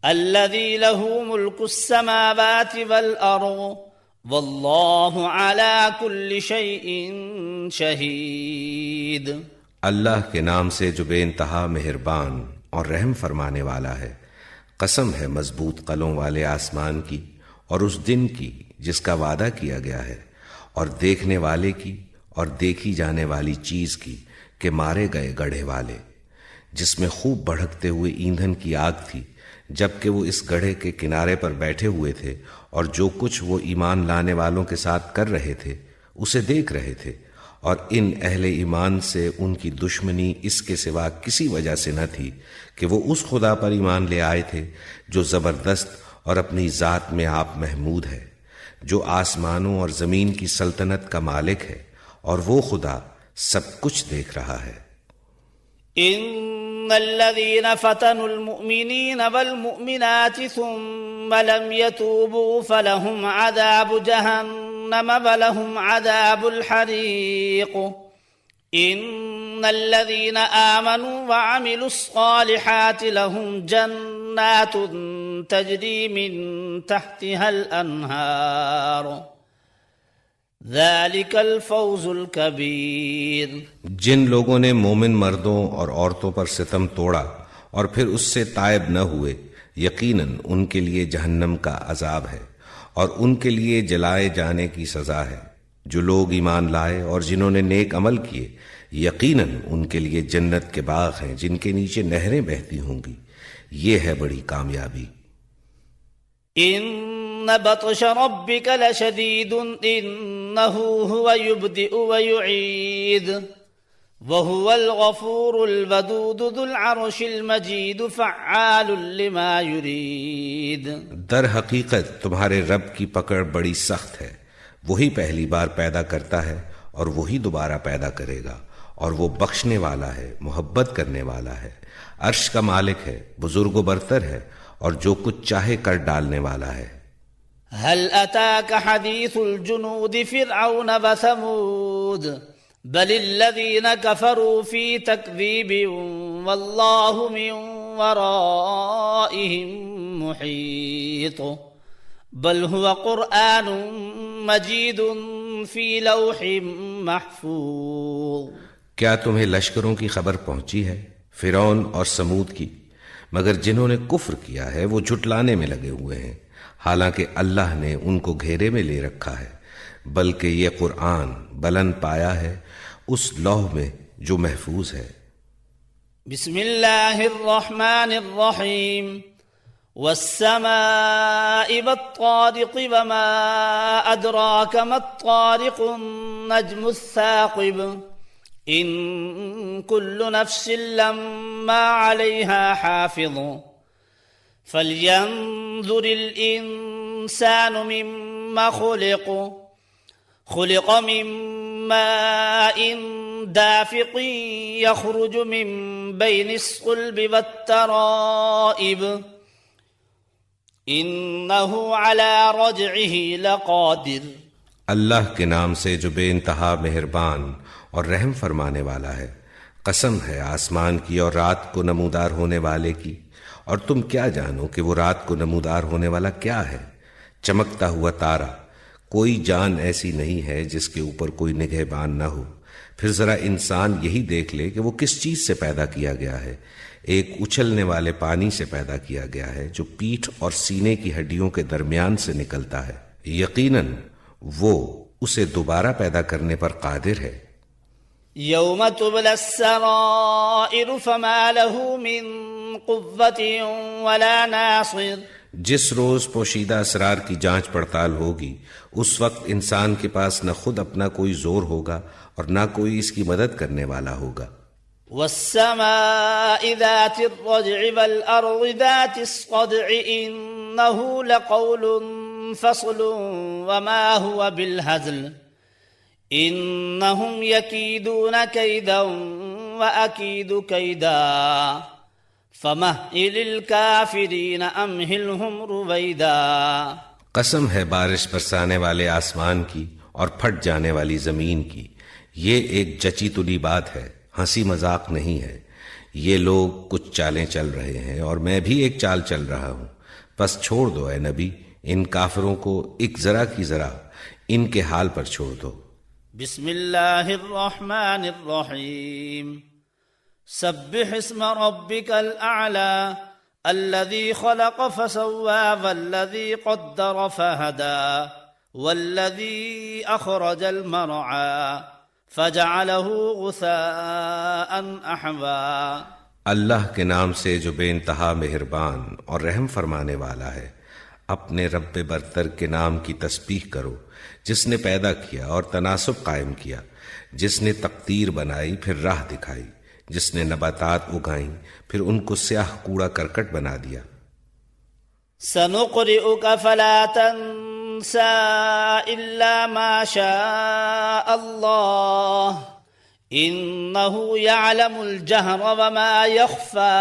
الذي له ملك السماوات والأرض والله على كل شيء شهيد۔ اللہ کے نام سے جو بے انتہا مہربان اور رحم فرمانے والا ہے۔ قسم ہے مضبوط قلوں والے آسمان کی اور اس دن کی جس کا وعدہ کیا گیا ہے، اور دیکھنے والے کی اور دیکھی جانے والی چیز کی کہ مارے گئے گڑھے والے، جس میں خوب بھڑکتے ہوئے ایندھن کی آگ تھی، جبکہ وہ اس گڑھے کے کنارے پر بیٹھے ہوئے تھے اور جو کچھ وہ ایمان لانے والوں کے ساتھ کر رہے تھے اسے دیکھ رہے تھے، اور ان اہل ایمان سے ان کی دشمنی اس کے سوا کسی وجہ سے نہ تھی کہ وہ اس خدا پر ایمان لے آئے تھے جو زبردست اور اپنی ذات میں آپ محمود ہے، جو آسمانوں اور زمین کی سلطنت کا مالک ہے، اور وہ خدا سب کچھ دیکھ رہا ہے۔ ان الذين فتنوا المؤمنين والمؤمنات ثم لم يتوبوا فلهم عذاب جهنم ولهم عذاب الحريق ان الذين آمنوا وعملوا الصالحات لهم جنات تجري من تحتها الانهار ذلك الفوز الكبير۔ جن لوگوں نے مومن مردوں اور عورتوں پر ستم توڑا اور پھر اس سے تائب نہ ہوئے، یقیناً ان کے لیے جہنم کا عذاب ہے اور ان کے لیے جلائے جانے کی سزا ہے۔ جو لوگ ایمان لائے اور جنہوں نے نیک عمل کیے، یقیناً ان کے لیے جنت کے باغ ہیں جن کے نیچے نہریں بہتی ہوں گی، یہ ہے بڑی کامیابی۔ ان بطش ربك لشديد انه هو يبدئ ويعيد وهو الغفور الودود ذو العرش المجيد فعال لما يريد۔ در حقیقت تمہارے رب کی پکڑ بڑی سخت ہے، وہی پہلی بار پیدا کرتا ہے اور وہی دوبارہ پیدا کرے گا، اور وہ بخشنے والا ہے، محبت کرنے والا ہے، عرش کا مالک ہے، بزرگ و برتر ہے، اور جو کچھ چاہے کر ڈالنے والا ہے۔ هل أتاك حديث الجنود فرعون وثمود بل الذين كفروا في تكذيب والله من ورائهم محيط بل هو قرآن مجيد في لوح محفوظ۔ کیا تمہیں لشکروں کی خبر پہنچی ہے فرعون اور سمود کی؟ مگر جنہوں نے کفر کیا ہے وہ جھٹلانے میں لگے ہوئے ہیں، حالانکہ اللہ نے ان کو گھیرے میں لے رکھا ہے، بلکہ یہ قرآن بلند پایا ہے اس لوح میں جو محفوظ ہے۔ بسم اللہ الرحمن الرحیم والسماء والطارق وما أدراك ما الطارق النجم الثاقب إن كل نفس لما عليها حافظ فلينظر الإنسان مما خلق من ماء دافق يخرج من بين الصلب والترائب إنه على رجعه لقادر۔ اللہ کے نام سے جو بے انتہا مہربان اور رحم فرمانے والا ہے، قسم ہے آسمان کی اور رات کو نمودار ہونے والے کی، اور تم کیا جانو کہ وہ رات کو نمودار ہونے والا کیا ہے؟ چمکتا ہوا تارا۔ کوئی جان ایسی نہیں ہے جس کے اوپر کوئی نگہبان نہ ہو۔ پھر ذرا انسان یہی دیکھ لے کہ وہ کس چیز سے پیدا کیا گیا ہے۔ ایک اچھلنے والے پانی سے پیدا کیا گیا ہے جو پیٹھ اور سینے کی ہڈیوں کے درمیان سے نکلتا ہے، یقیناً وہ اسے دوبارہ پیدا کرنے پر قادر ہے۔ یوم تبلی السرائر فما له من قوة ولا ناصر۔ جس روز پوشیدہ اسرار کی جانچ پڑتال ہوگی اس وقت انسان کے پاس نہ خود اپنا کوئی زور ہوگا اور نہ کوئی اس کی مدد کرنے والا ہوگا۔ والسماء ذات الرجع والأرض ذات الصدع إنه لقول فصل وما هو بالهزل إنهم يكيدون كيدا وأكيد كيدا فمهل الكافرين أمهلهم رويدا۔ قسم ہے بارش برسانے والے آسمان کی اور پھٹ جانے والی زمین کی، یہ ایک جچی تلی بات ہے، ہنسی مذاق نہیں ہے۔ یہ لوگ کچھ چالیں چل رہے ہیں اور میں بھی ایک چال چل رہا ہوں، بس چھوڑ دو اے نبی، ان کافروں کو ایک ذرا کی ذرا ان کے حال پر چھوڑ دو۔ بسم اللہ الرحمن الرحیم سبح اسم ربک الاعلی الذي خلق فسوى والذي قدر فهدى والذي أخرج المرعى فجعله غثاء أحوى۔ اللہ کے نام سے جو بے انتہا مہربان اور رحم فرمانے والا ہے، اپنے رب برتر کے نام کی تسبیح کرو، جس نے پیدا کیا اور تناسب قائم کیا، جس نے تقدیر بنائی پھر راہ دکھائی، جس نے نباتات اگائیں پھر ان کو سیاہ کوڑا کرکٹ بنا دیا۔ سنقرئك فلا تنسى إلا ما شاء الله إنه يعلم الجهر وما يخفى۔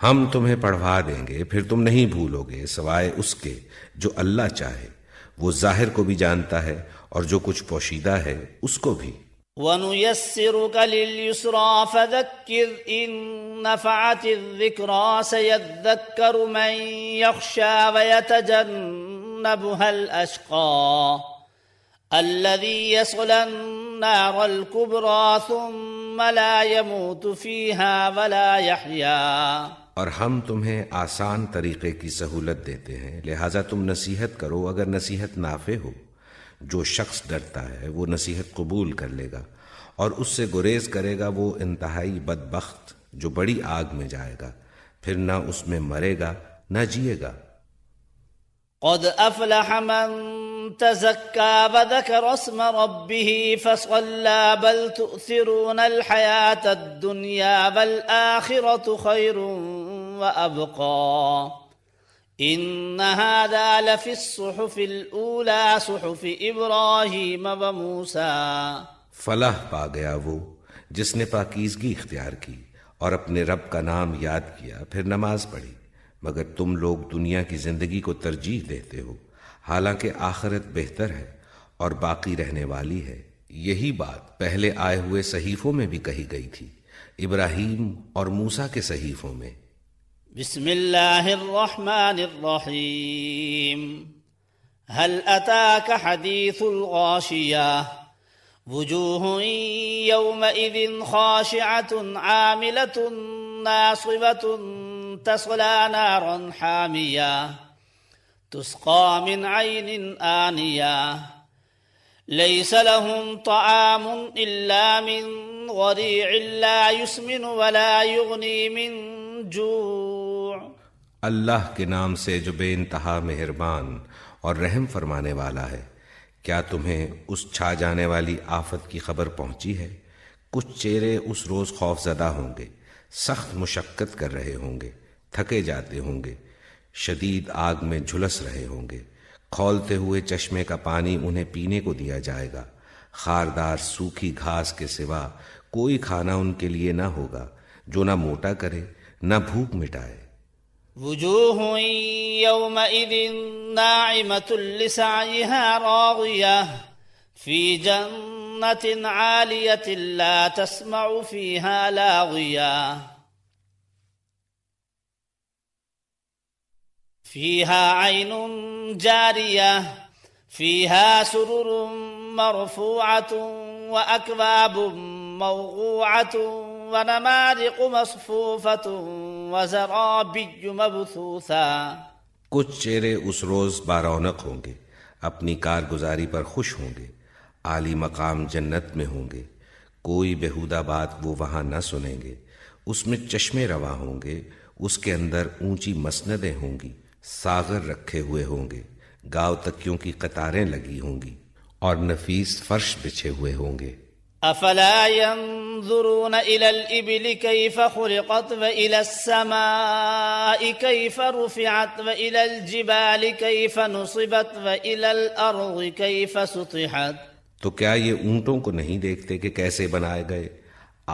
ہم تمہیں پڑھوا دیں گے پھر تم نہیں بھولو گے سوائے اس کے جو اللہ چاہے، وہ ظاہر کو بھی جانتا ہے اور جو کچھ پوشیدہ ہے اس کو بھی۔ وَنُيَسِّرُكَ لِلْيُسْرَى فَذَكِّرْ إِن نَّفَعَتِ الذِّكْرَى سَيَذَّكَّرُ مَن يَخْشَىٰ وَيَتَجَنَّبُهَا الْأَشْقَى الَّذِي يَصْلَى النَّارَ الْكُبْرَىٰ ثُمَّ لَا يَمُوتُ فِيهَا وَلَا يَحْيَىٰ۔ اور ہم تمہیں آسان طریقے کی سہولت دیتے ہیں، لہٰذا تم نصیحت کرو اگر نصیحت نافع ہو۔ جو شخص ڈرتا ہے وہ نصیحت قبول کر لے گا، اور اس سے گریز کرے گا وہ انتہائی بدبخت جو بڑی آگ میں جائے گا، پھر نہ اس میں مرے گا نہ جیے گا۔ قد افلح من تزكى وذكر اسم ربه فصلى بل تؤثرون الحياة الدنيا والآخرة خير وأبقى إن هذا لفي الصحف الأولى صحف إبراهيم وموسى۔ فلاح پا گیا وہ جس نے پاکیزگی اختیار کی اور اپنے رب کا نام یاد کیا پھر نماز پڑھی، مگر تم لوگ دنیا کی زندگی کو ترجیح دیتے ہو، حالانکہ آخرت بہتر ہے اور باقی رہنے والی ہے۔ یہی بات پہلے آئے ہوئے صحیفوں میں بھی کہی گئی تھی، ابراہیم اور موسیٰ کے صحیفوں میں۔ بسم اللہ الرحمن الرحیم هل اتاك حدیث الغاشیہ وجوہ یومئذ خاشعة عاملة ناصبة تصلى نارا حامیہ تسقى من عین آنیہ ليس لهم طعام إلا من ضريع لا يسمن ولا يغني من جوع۔ اللہ کے نام سے جو بے انتہا مہربان اور رحم فرمانے والا ہے۔ کیا تمہیں اس چھا جانے والی آفت کی خبر پہنچی ہے؟ کچھ چہرے اس روز خوف زدہ ہوں گے، سخت مشقت کر رہے ہوں گے، تھکے جاتے ہوں گے، شدید آگ میں جھلس رہے ہوں گے۔ کھولتے ہوئے چشمے کا پانی انہیں پینے کو دیا جائے گا۔ خاردار سوکھی گھاس کے سوا کوئی کھانا ان کے لیے نہ ہوگا جو نہ موٹا کرے نہ بھوک مٹائے۔ وجوہ یومئذ ناعمة لسعیها راضیہ فی جنت عالیة لا تسمع فیہا لاغیہ فيها عين جارية فيها سرر مرفوعة وأكواب موضوعة ونمارق مصفوفة وزرابي مبثوثة۔ کچھ چہرے اس روز بارونق ہوں گے، اپنی کارگزاری پر خوش ہوں گے، عالی مقام جنت میں ہوں گے، کوئی بےہودہ بات وہ وہاں نہ سنیں گے۔ اس میں چشمے رواں ہوں گے، اس کے اندر اونچی مسندیں ہوں گی، ساغر رکھے ہوئے ہوں گے، گاؤ تکیوں کی قطاریں لگی ہوں گی اور نفیس فرش بچھے ہوئے ہوں گے۔ افلا ينظرون الى الابل كيف خلقت والى السماء كيف رفعت والى الجبال كيف نصبت والى الارض كيف سطحت۔ تو کیا یہ اونٹوں کو نہیں دیکھتے کہ کیسے بنائے گئے،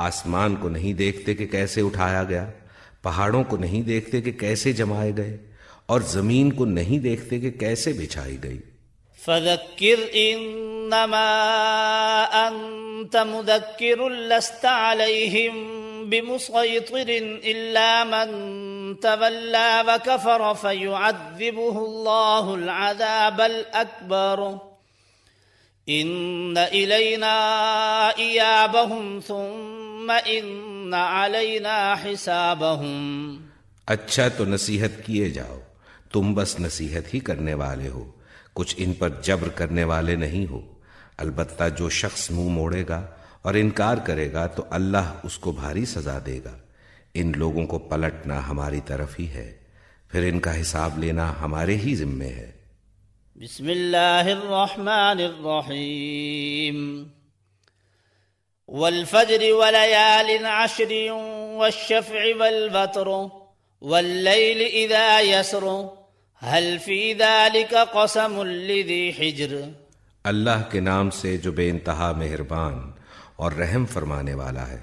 آسمان کو نہیں دیکھتے کہ کیسے اٹھایا گیا، پہاڑوں کو نہیں دیکھتے کہ کیسے جمائے گئے، اور زمین کو نہیں دیکھتے کہ کیسے بچھائی گئی۔ فذکر انما انت مذکر لست علیہم بمسیطر الا من تولی وکفر فیعذبہ اللہ العذاب الاکبر ان الینا ایابہم ثم ان علینا حسابہم۔ اچھا تو نصیحت کیے جاؤ، تم بس نصیحت ہی کرنے والے ہو، کچھ ان پر جبر کرنے والے نہیں ہو۔ البتہ جو شخص منہ موڑے گا اور انکار کرے گا تو اللہ اس کو بھاری سزا دے گا۔ ان لوگوں کو پلٹنا ہماری طرف ہی ہے، پھر ان کا حساب لینا ہمارے ہی ذمے ہے۔ بسم اللہ الرحمن الرحیم والفجر ولیال عشر والشفع والوتر واللیل اذا یسر هل فی ذلک قسم لذی حجر۔ اللہ کے نام سے جو بے انتہا مہربان اور رحم فرمانے والا ہے۔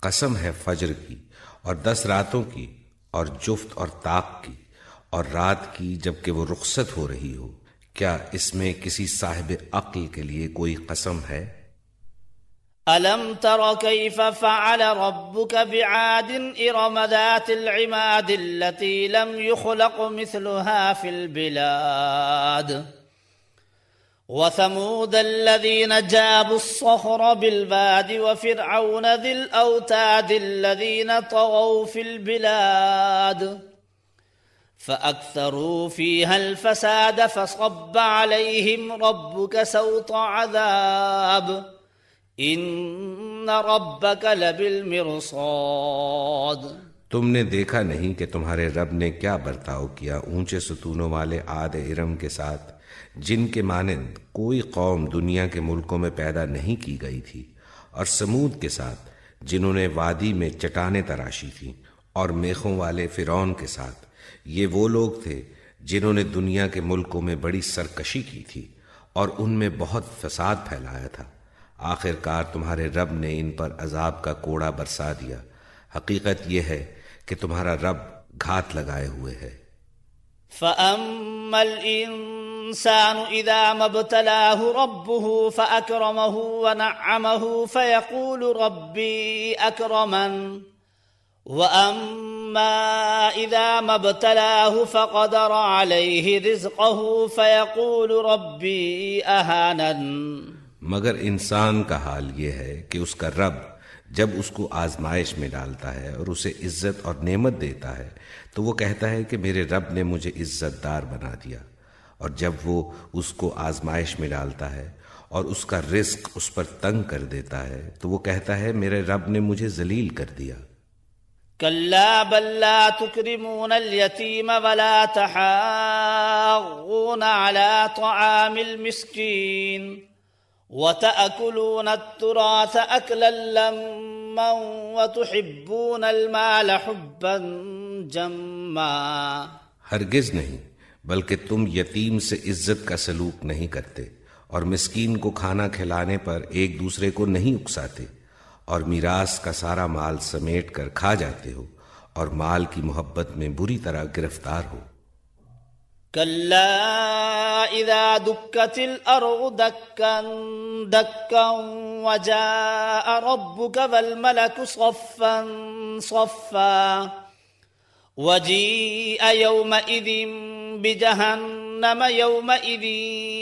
قسم ہے فجر کی اور 10 راتوں کی اور جفت اور طاق کی اور رات کی جبکہ وہ رخصت ہو رہی ہو۔ کیا اس میں کسی صاحب عقل کے لیے کوئی قسم ہے؟ ألم تر كيف فعل ربك بعاد إرم ذات العماد التي لم يخلق مثلها في البلاد وثمود الذين جابوا الصخر بالواد وفرعون ذي الأوتاد الذين طغوا في البلاد فأكثروا فيها الفساد فصب عليهم ربك سوط عذاب ان ربک لبالمرصاد۔ تم نے دیکھا نہیں کہ تمہارے رب نے کیا برتاؤ کیا اونچے ستونوں والے عاد ارم کے ساتھ، جن کے مانند کوئی قوم دنیا کے ملکوں میں پیدا نہیں کی گئی تھی، اور سمود کے ساتھ جنہوں نے وادی میں چٹانیں تراشی تھیں، اور میخوں والے فرعون کے ساتھ۔ یہ وہ لوگ تھے جنہوں نے دنیا کے ملکوں میں بڑی سرکشی کی تھی اور ان میں بہت فساد پھیلایا تھا۔ آخر کار تمہارے رب نے ان پر عذاب کا کوڑا برسا دیا۔ حقیقت یہ ہے کہ تمہارا رب گھات لگائے ہوئے ہے۔ فَأَمَّا الْإِنسَانُ الإنسان إذا ما ابتلاه ربه فأكرمه ونعمه فيقول ربي أكرمن وأما إذا ما ابتلاه فقدر عليه رزقه فيقول ربي أهانن. مگر انسان کا حال یہ ہے کہ اس کا رب جب اس کو آزمائش میں ڈالتا ہے اور اسے عزت اور نعمت دیتا ہے تو وہ کہتا ہے کہ میرے رب نے مجھے عزت دار بنا دیا، اور جب وہ اس کو آزمائش میں ڈالتا ہے اور اس کا رزق اس پر تنگ کر دیتا ہے تو وہ کہتا ہے میرے رب نے مجھے ذلیل کر دیا. كلا بل لا تكرمون اليتيم ولا تحاضون على طعام المسكين وتأكلون التراث أكلا لما وتحبون المال حبا جما. ہرگز نہیں، بلکہ تم یتیم سے عزت کا سلوک نہیں کرتے اور مسکین کو کھانا کھلانے پر ایک دوسرے کو نہیں اکساتے، اور میراث کا سارا مال سمیٹ کر کھا جاتے ہو اور مال کی محبت میں بری طرح گرفتار ہو. كلا إذا دكت الأرض دكا دكا وجاء ربك والملك صفا صفا وجيء يومئذ بجهنم يومئذ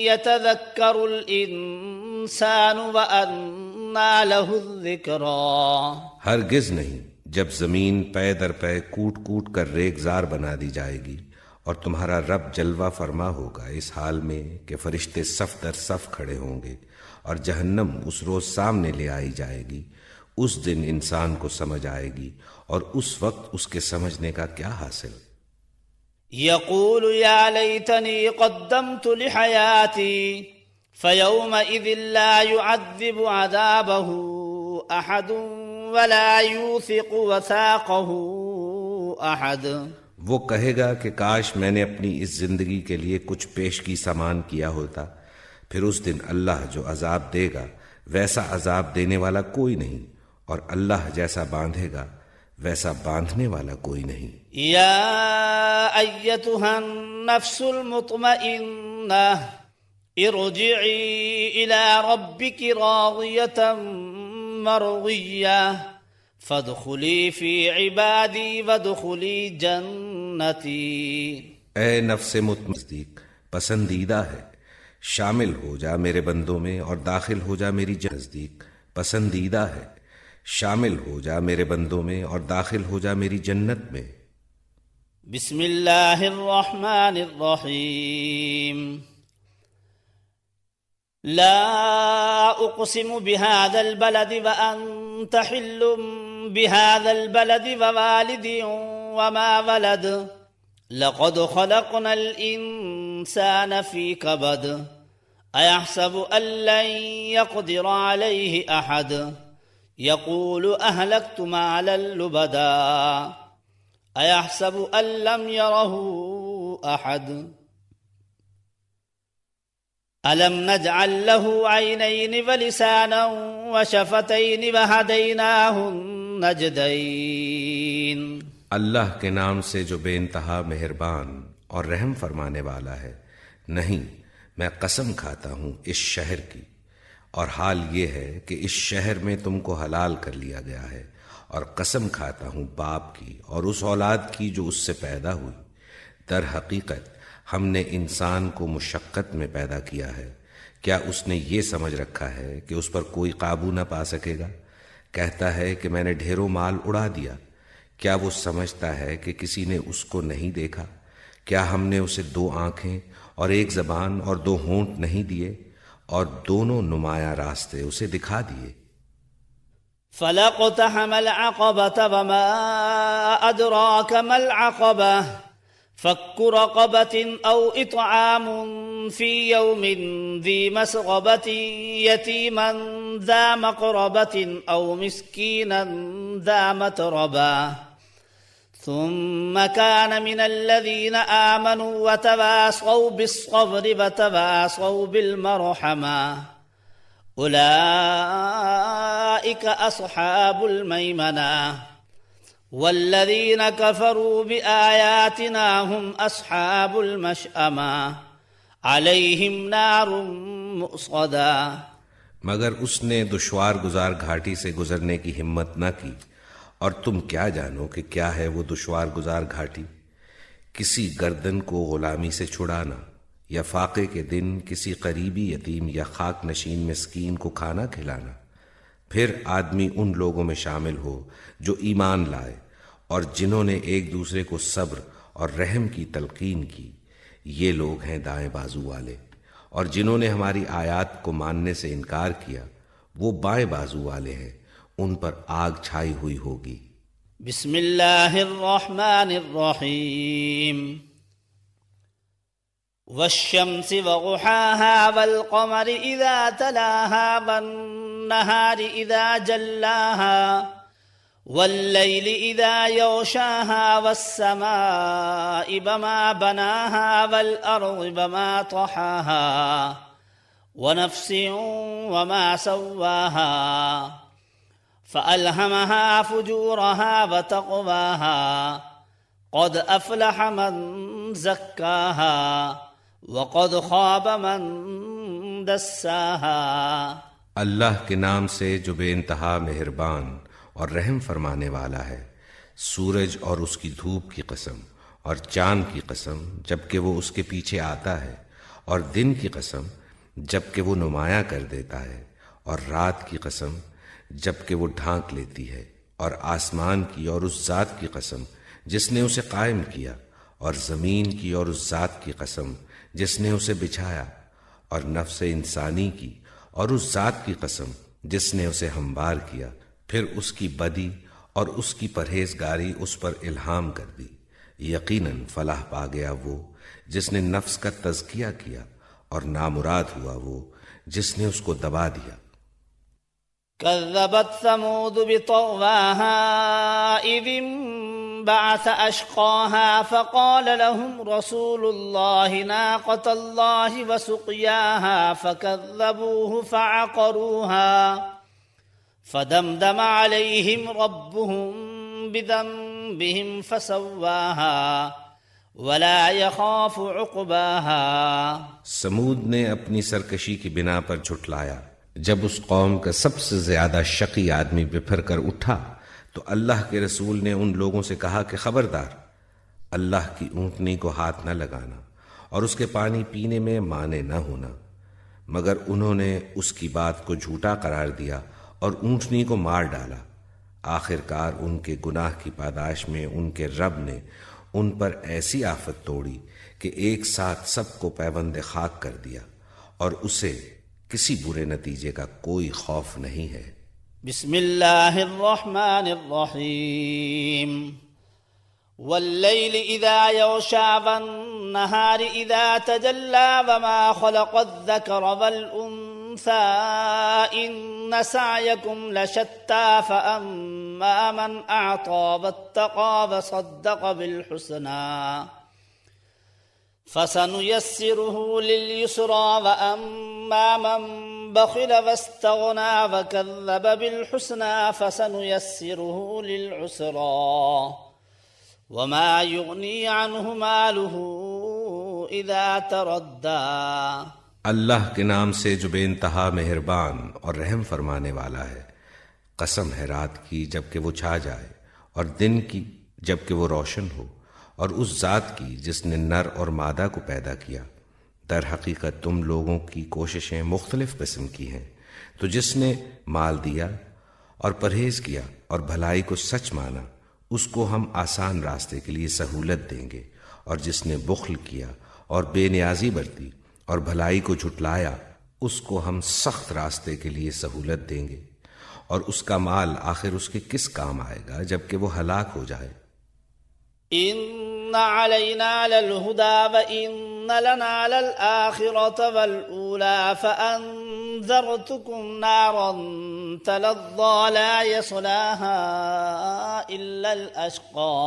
يتذكر الإنسان وأنى له الذكرى. ہرگز نہیں، جب زمین پے در پے کوٹ کوٹ کر ریگزار بنا دی جائے گی اور تمہارا رب جلوہ فرما ہوگا اس حال میں کہ فرشتے صف در صف کھڑے ہوں گے اور جہنم اس روز سامنے لے آئی جائے گی، اس دن انسان کو سمجھ آئے گی اور اس وقت اس کے سمجھنے کا کیا حاصل. يقول يا ليتني قدمت لحياتي فيومئذ لا يعذب عذابه أحد ولا يوثق وثاقه أحد. وہ کہے گا کہ کاش میں نے اپنی اس زندگی کے لیے کچھ پیشگی سامان کیا ہوتا، پھر اس دن اللہ جو عذاب دے گا ویسا عذاب دینے والا کوئی نہیں، اور اللہ جیسا باندھے گا ویسا باندھنے والا کوئی نہیں. یا ایتھا النفس المطمئنہ ارجعی الی ربک راضیۃ مرضیہ فادخلی فی عبادی وادخلی جنتی. اے نفس مطمئن پسندیدہ ہے، شامل ہو جا میرے بندوں میں اور داخل ہو جا میری نزدیک. پسندیدہ ہے، شامل ہو جا میرے بندوں میں اور داخل ہو جا میری جنت میں. بسم اللہ الرحمن الرحیم. لا اقسم بهذا البلد وانت حل بهذا البلد ووالد وما ولد لقد خلقنا الانسان في كبد ايحسب ان لن يقدر عليه احد يقول اهلكت مالا لبدا ايحسب ان لم يره احد ألم نجعل له عينين ولسانا وشفتين وهديناه النجدين. اللہ کے نام سے جو بے انتہا مہربان اور رحم فرمانے والا ہے. نہیں، میں قسم کھاتا ہوں اس شہر کی، اور حال یہ ہے کہ اس شہر میں تم کو حلال کر لیا گیا ہے، اور قسم کھاتا ہوں باپ کی اور اس اولاد کی جو اس سے پیدا ہوئی. در حقیقت ہم نے انسان کو مشقت میں پیدا کیا ہے. کیا اس نے یہ سمجھ رکھا ہے کہ اس پر کوئی قابو نہ پا سکے گا؟ کہتا ہے کہ میں نے ڈھیروں مال اڑا دیا. کیا وہ سمجھتا ہے کہ کسی نے اس کو نہیں دیکھا؟ کیا ہم نے اسے 2 آنکھیں اور 1 زبان اور 2 ہونٹ نہیں دیے، اور دونوں نمایاں راستے اسے دکھا دیے؟ فَلَقْتَحَمَ الْعَقَبَةَ وَمَا أَدْرَاكَ مَا الْعَقَبَةُ فَكُّ رَقَبَةٍ أَوْ إِطْعَامٌ فِي يَوْمٍ ذِي مَسْغَبَةٍ يَتِيمًا ذَا مَقْرَبَةٍ أَوْ مِسْكِينًا ذَا مَتْرَبَةٍ ثُمَّ كَانَ مِنَ الَّذِينَ آمَنُوا وَتَوَاصَوْا بِالصَّبْرِ وَتَوَاصَوْا بِالْمَرْحَمَةِ أُولَئِكَ أَصْحَابُ الْمَيْمَنَةِ والذين كفروا بآياتنا هم أصحاب المشأمة علیہم نار مؤصدا، مگر اس نے دشوار گزار گھاٹی سے گزرنے کی ہمت نہ کی، اور تم کیا جانو کہ کیا ہے وہ دشوار گزار گھاٹی؟ کسی گردن کو غلامی سے چھڑانا، یا فاقے کے دن کسی قریبی یتیم یا خاک نشین مسکین کو کھانا کھلانا۔ پھر آدمی ان لوگوں میں شامل ہو جو ایمان لائے اور جنہوں نے ایک دوسرے کو صبر اور رحم کی تلقین کی، یہ لوگ ہیں دائیں بازو والے، اور جنہوں نے ہماری آیات کو ماننے سے انکار کیا وہ بائیں بازو والے ہیں، ان پر آگ چھائی ہوئی ہوگی۔ بسم اللہ الرحمن الرحیم، والشمس وضحاها والقمر اذا تلاها والنهار اذا جلاها والليل اذا يغشاها والسماء بما بناها والارض بما طحاها ونفس وما سواها فألهمها فجورها وتقواها قد أفلح من زكاها وقد خاب من دساها۔ اللہ کے نام سے جو بے انتہا مہربان اور رحم فرمانے والا ہے۔ سورج اور اس کی دھوپ کی قسم، اور چاند کی قسم جبکہ وہ اس کے پیچھے آتا ہے، اور دن کی قسم جبکہ وہ نمایاں کر دیتا ہے، اور رات کی قسم جبکہ وہ ڈھانک لیتی ہے، اور آسمان کی اور اس ذات کی قسم جس نے اسے قائم کیا، اور زمین کی اور اس ذات کی قسم جس نے اسے بچھایا، اور نفس انسانی کی اور اس ذات کی قسم جس نے اسے ہموار کیا، پھر اس کی بدی اور اس کی پرہیزگاری اس پر الہام کر دی۔ یقیناً فلاح پا گیا وہ جس نے نفس کا تزکیہ کیا، اور نامراد ہوا وہ جس نے اس کو دبا دیا۔ كذبت ثمود بطغواها إذ انبعث أشقاها فقال لهم رسول الله ناقة الله وسقياها فكذبوه فعقروها فدمدم عليهم ربهم بذنبهم فسواها ولا يخاف عقباها۔ سمود نے اپنی سرکشی کی بنا پر جھٹلایا۔ جب اس قوم کا سب سے زیادہ شقی آدمی بپھر کر اٹھا تو اللہ کے رسول نے ان لوگوں سے کہا کہ خبردار، اللہ کی اونٹنی کو ہاتھ نہ لگانا اور اس کے پانی پینے میں مانے نہ ہونا، مگر انہوں نے اس کی بات کو جھوٹا قرار دیا اور اونٹنی کو مار ڈالا۔ آخر کار ان کے گناہ کی پاداش میں ان کے رب نے ان پر ایسی آفت توڑی کہ ایک ساتھ سب کو پیوند خاک کر دیا، اور اسے کسی برے نتیجے کا کوئی خوف نہیں ہے۔ بسم اللہ الرحمن الرحیم، واللیل اذا یغشا والنہار اذا تجلا وما خلق الذکر والانثى ان سعیکم لشتی فاما من اعطى واتقى وصدق بالحسنى فسنيسره لليسرى وأما من بخل واستغنى وكذب بالحسنى فسنيسره للعسرى وما يغني عنه ماله إذا تردى۔ اللہ کے نام سے جو بے انتہا مہربان اور رحم فرمانے والا ہے۔ قسم ہے رات کی جبکہ وہ چھا جائے، اور دن کی جبکہ وہ روشن ہو، اور اس ذات کی جس نے نر اور مادہ کو پیدا کیا۔ در حقیقت تم لوگوں کی کوششیں مختلف قسم کی ہیں، تو جس نے مال دیا اور پرہیز کیا اور بھلائی کو سچ مانا، اس کو ہم آسان راستے کے لیے سہولت دیں گے، اور جس نے بخل کیا اور بے نیازی برتی اور بھلائی کو جھٹلایا، اس کو ہم سخت راستے کے لیے سہولت دیں گے، اور اس کا مال آخر اس کے کس کام آئے گا جبکہ وہ ہلاک ہو جائے۔ ان علینا للہدی وان لنا للآخرۃ والأولی فانذرتکم نارا تلظی لا یصلاها الا الاشقى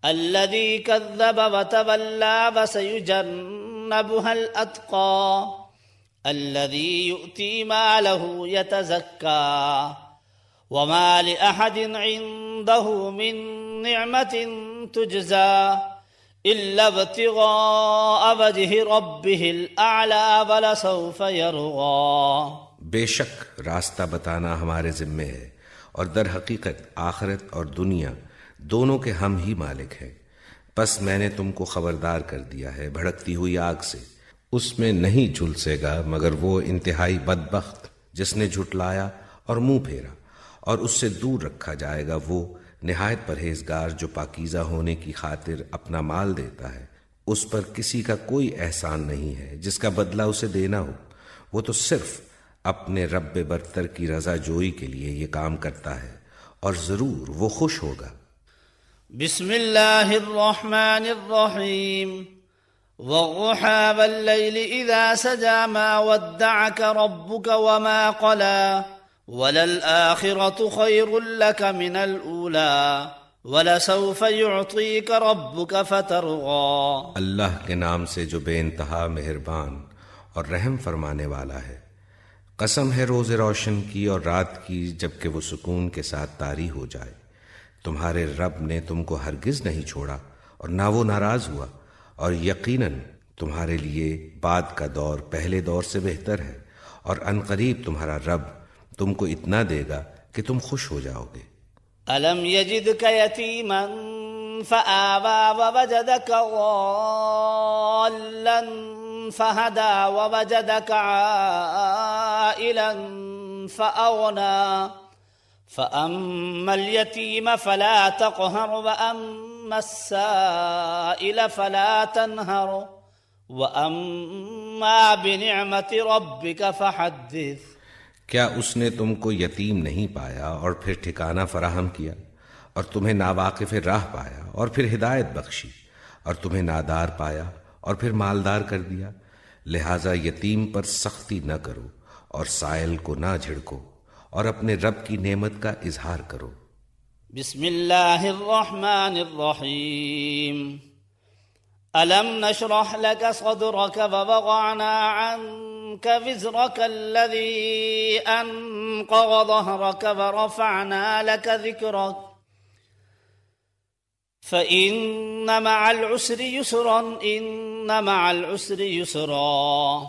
الذی کذب وتولی وسیجنبها الاتقى الذی یؤتی مالہ یتزکی وما لأحد عنده من نعمة تجزى إلا ابتغاء وجه ربه الأعلى ولسوف يرضى. بے شک راستہ بتانا ہمارے ذمے ہے، اور در حقیقت آخرت اور دنیا دونوں کے ہم ہی مالک ہیں. پس میں نے تم کو خبردار کر دیا ہے بھڑکتی ہوئی آگ سے، اس میں نہیں جھلسے گا مگر وہ انتہائی بدبخت جس نے جھٹلایا اور منہ پھیرا، اور اس سے دور رکھا جائے گا وہ نہایت پرہیزگار جو پاکیزہ ہونے کی خاطر اپنا مال دیتا ہے. اس پر کسی کا کوئی احسان نہیں ہے جس کا بدلہ اسے دینا ہو. وہ تو صرف اپنے رب برتر کی رضا جوئی کے لیے یہ کام کرتا ہے، اور ضرور وہ خوش ہوگا. بسم اللہ الرحمن الرحیم. والضحى والليل إذا سجى ما ودعك ربك وما قلى وللآخرة خير لك من الأولى ولسوف يعطيك ربك فترضى. اللہ کے نام سے جو بے انتہا مہربان اور رحم فرمانے والا ہے. قسم ہے روز روشن کی اور رات کی جبکہ وہ سکون کے ساتھ طاری ہو جائے. تمہارے رب نے تم کو ہرگز نہیں چھوڑا اور نہ وہ ناراض ہوا، اور یقیناً تمہارے لیے بعد کا دور پہلے دور سے بہتر ہے، اور ان قریب تمہارا رب تم کو اتنا دے گا کہ تم خوش ہو جاؤ گے. ألم يجدك يتيما فآوى ووجدك ضالا فهدى ووجدك عائلا فأغنى فأما اليتيم فلا تقهر وأما السائل فلا تنهر وأما بنعمة ربك فحدث. کیا اس نے تم کو یتیم نہیں پایا اور پھر ٹھکانہ فراہم کیا، اور تمہیں ناواقف راہ پایا اور پھر ہدایت بخشی، اور تمہیں نادار پایا اور پھر مالدار کر دیا؟ لہذا یتیم پر سختی نہ کرو اور سائل کو نہ جھڑکو، اور اپنے رب کی نعمت کا اظہار کرو. بسم اللہ الرحمن الرحیم. ألم نشرح لك صدرك ووضعنا عنك وزرك الذي أنقض ظهرك ورفعنا لك ذكرك فإن مع العسر يسرا إن مع العسر يسرا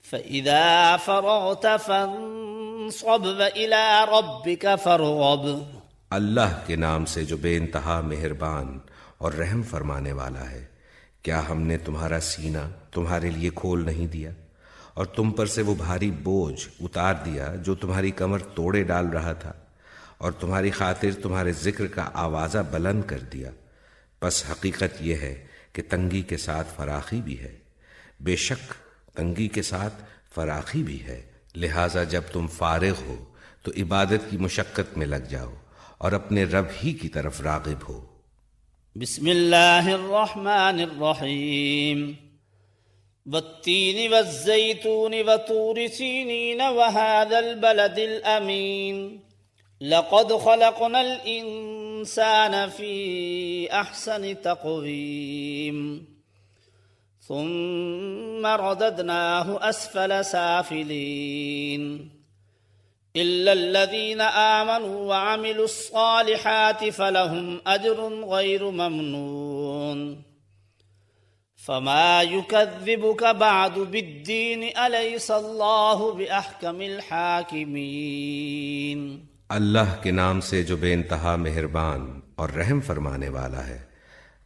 فإذا فرغت فانصب وإلى ربك فارغب. اللہ کے نام سے جو بے انتہا مہربان اور رحم فرمانے والا ہے. کیا ہم نے تمہارا سینہ تمہارے لیے کھول نہیں دیا اور تم پر سے وہ بھاری بوجھ اتار دیا جو تمہاری کمر توڑے ڈال رہا تھا، اور تمہاری خاطر تمہارے ذکر کا آوازہ بلند کر دیا؟ بس حقیقت یہ ہے کہ تنگی کے ساتھ فراخی بھی ہے. بے شک تنگی کے ساتھ فراخی بھی ہے. لہٰذا جب تم فارغ ہو تو عبادت کی مشقت میں لگ جاؤ اور اپنے رب ہی کی طرف راغب ہو. بسم اللہ الرحمن الرحیم. والتین والزیتون وطور سینین وهذا البلد الامین لقد خلقنا الانسان فی احسن تقویم ثم رددناه اسفل سافلین إلا الذين آمنوا وعملوا الصالحات فلهم أجر غير ممنون. فما يكذبك بعد بالدين أليس الله بأحكم الحاكمين. اللہ کے نام سے جو بے انتہا مہربان اور رحم فرمانے والا ہے.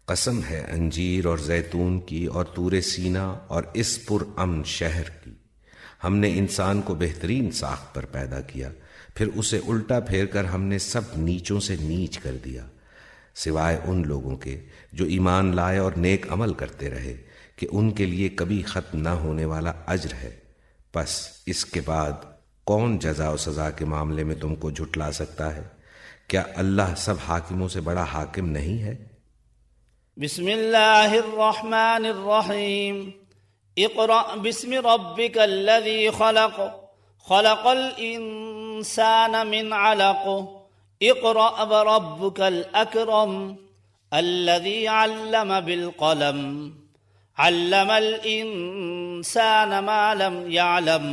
قسم ہے انجیر اور زیتون کی اور طور سینا اور اس پر امن شہر کی. ہم نے انسان کو بہترین ساخت پر پیدا کیا، پھر اسے الٹا پھیر کر ہم نے سب نیچوں سے نیچ کر دیا، سوائے ان لوگوں کے جو ایمان لائے اور نیک عمل کرتے رہے کہ ان کے لیے کبھی ختم نہ ہونے والا اجر ہے. پس اس کے بعد کون جزا و سزا کے معاملے میں تم کو جھٹلا سکتا ہے؟ کیا اللہ سب حاکموں سے بڑا حاکم نہیں ہے؟ بسم اللہ الرحمن الرحیم. اقرأ باسم ربك الذي خلق خلق الإنسان من علق اقرأ وربك الأكرم الذي علم بالقلم علم الإنسان ما لم يعلم.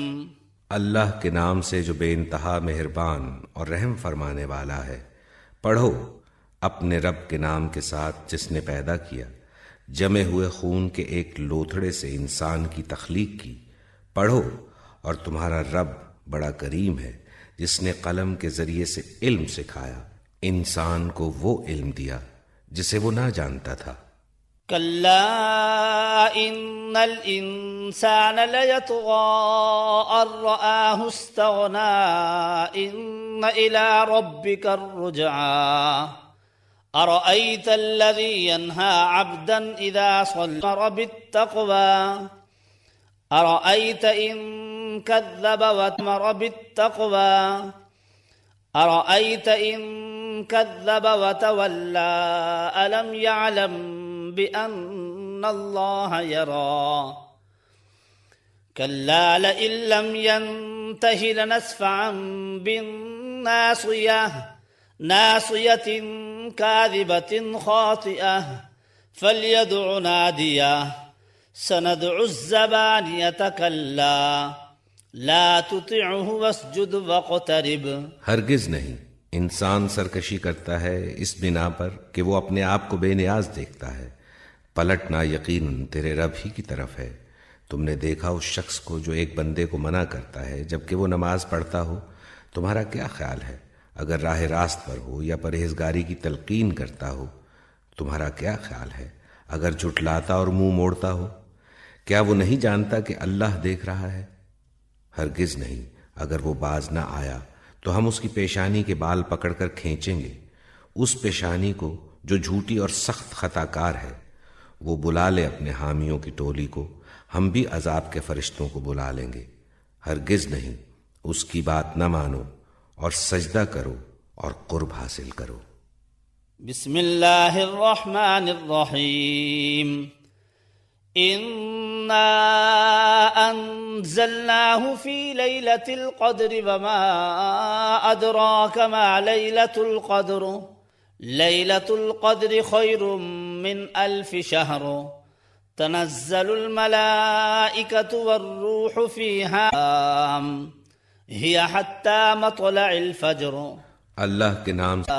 اللہ کے نام سے جو بے انتہا مہربان اور رحم فرمانے والا ہے. پڑھو اپنے رب کے نام کے ساتھ جس نے پیدا کیا، جمے ہوئے خون کے ایک لوتھڑے سے انسان کی تخلیق کی، پڑھو، اور تمہارا رب بڑا کریم ہے جس نے قلم کے ذریعے سے علم سکھایا، انسان کو وہ علم دیا جسے وہ نہ جانتا تھا۔ كلا إن الإنسان ليطغى أن رآه استغنى إن إلى ربك الرجعى أرأيت الذي ينهى عبدا إذا صلى أمر بالتقوى أرأيت إن كذب وأمر بالتقوى أرأيت إن كذب وتولى ألم يعلم بأن الله يرى كلا لئن لم ينته لنسفعا بالناصية ناصية كاذبة خاطئة فليدع ناديه سندع الزبانية كلا لا تطعه واسجد واقترب۔ ہرگز نہیں، انسان سرکشی کرتا ہے اس بنا پر کہ وہ اپنے آپ کو بے نیاز دیکھتا ہے، پلٹنا یقیناً تیرے رب ہی کی طرف ہے۔ تم نے دیکھا اس شخص کو جو ایک بندے کو منع کرتا ہے جبکہ وہ نماز پڑھتا ہو، تمہارا کیا خیال ہے؟ اگر راہ راست پر ہو یا پرہیزگاری کی تلقین کرتا ہو، تمہارا کیا خیال ہے؟ اگر جھٹلاتا اور منہ موڑتا ہو، کیا وہ نہیں جانتا کہ اللہ دیکھ رہا ہے؟ ہرگز نہیں، اگر وہ باز نہ آیا تو ہم اس کی پیشانی کے بال پکڑ کر کھینچیں گے، اس پیشانی کو جو جھوٹی اور سخت خطا کار ہے۔ وہ بلا لے اپنے حامیوں کی ٹولی کو، ہم بھی عذاب کے فرشتوں کو بلا لیں گے۔ ہرگز نہیں، اس کی بات نہ مانو اور سجدہ کرو اور قرب حاصل کرو۔ بسم اللہ الرحمن الرحیم إنا أنزلناه في ليلة القدر وما أدراك ما ليلة القدر ليلة القدر خير من 1000 شهر تنزل الملائكة والروح فيها هي حتى مطلع الفجر اللہ کے نام سے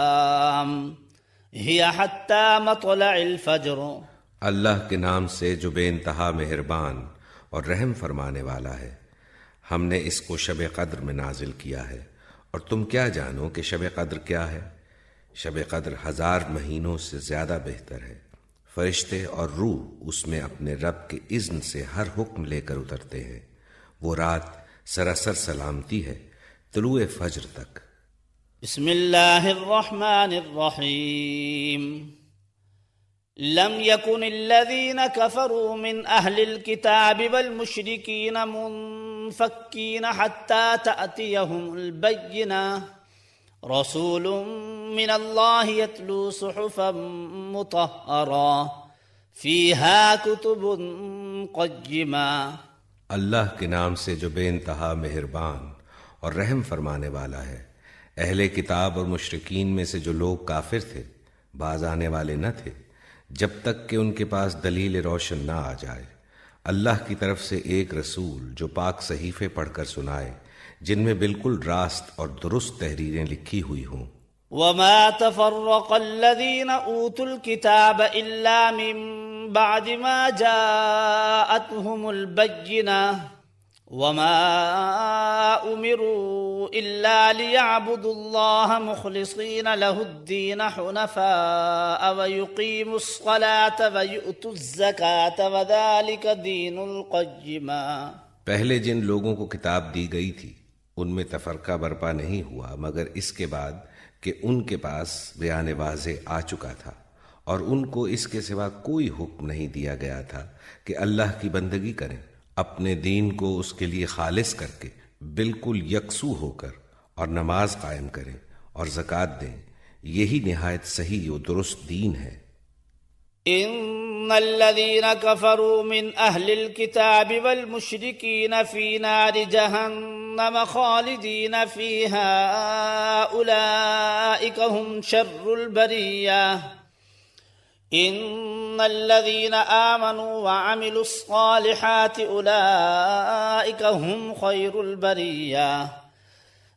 هي حتى مطلع الفجر اللہ کے نام سے جو بے انتہا مہربان اور رحم فرمانے والا ہے۔ ہم نے اس کو شب قدر میں نازل کیا ہے، اور تم کیا جانو کہ شب قدر کیا ہے؟ شب قدر 1000 مہینوں سے زیادہ بہتر ہے۔ فرشتے اور روح اس میں اپنے رب کے اذن سے ہر حکم لے کر اترتے ہیں۔ وہ رات سراسر سلامتی ہے طلوع فجر تک۔ بسم اللہ الرحمن الرحیم لم يكن الذين كفروا من أهل الكتاب والمشركين منفكين حتى تأتيهم البينة رسول من الله يتلو صحفا مطهرة فيها كتب قيمة۔ اللہ کے نام سے جو بے انتہا مہربان اور رحم فرمانے والا ہے۔ اہل کتاب اور مشرکین میں سے جو لوگ کافر تھے باز آنے والے نہ تھے جب تک کہ ان کے پاس دلیل روشن نہ آ جائے۔ اللہ کی طرف سے ایک رسول جو پاک صحیفے پڑھ کر سنائے جن میں بالکل راست اور درست تحریریں لکھی ہوئی ہوں۔ وما تفرق الذين اوتوا الكتاب الا من بعد ما جاءتهم البينة وما امروا الا ليعبدوا الله مخلصين له الدين حنفاء ويقيموا الصلاة ويؤتوا الزكاة وذلك دين القيمة۔ پہلے جن لوگوں کو کتاب دی گئی تھی ان میں تفرقہ برپا نہیں ہوا مگر اس کے بعد کہ ان کے پاس بیان واضح آ چکا تھا، اور ان کو اس کے سوا کوئی حکم نہیں دیا گیا تھا کہ اللہ کی بندگی کریں، اپنے دین کو اس کے لیے خالص کر کے بالکل یکسو ہو کر، اور نماز قائم کریں اور زکوٰۃ دیں۔ یہی نہایت صحیح و درست دین ہے۔ ان الذين كفروا من اهل الكتاب والمشركين في نار جهنم خالدين فيها اولئك هم شر البرية ان الذين آمنوا وعملوا الصالحات اولئك هم خير البرية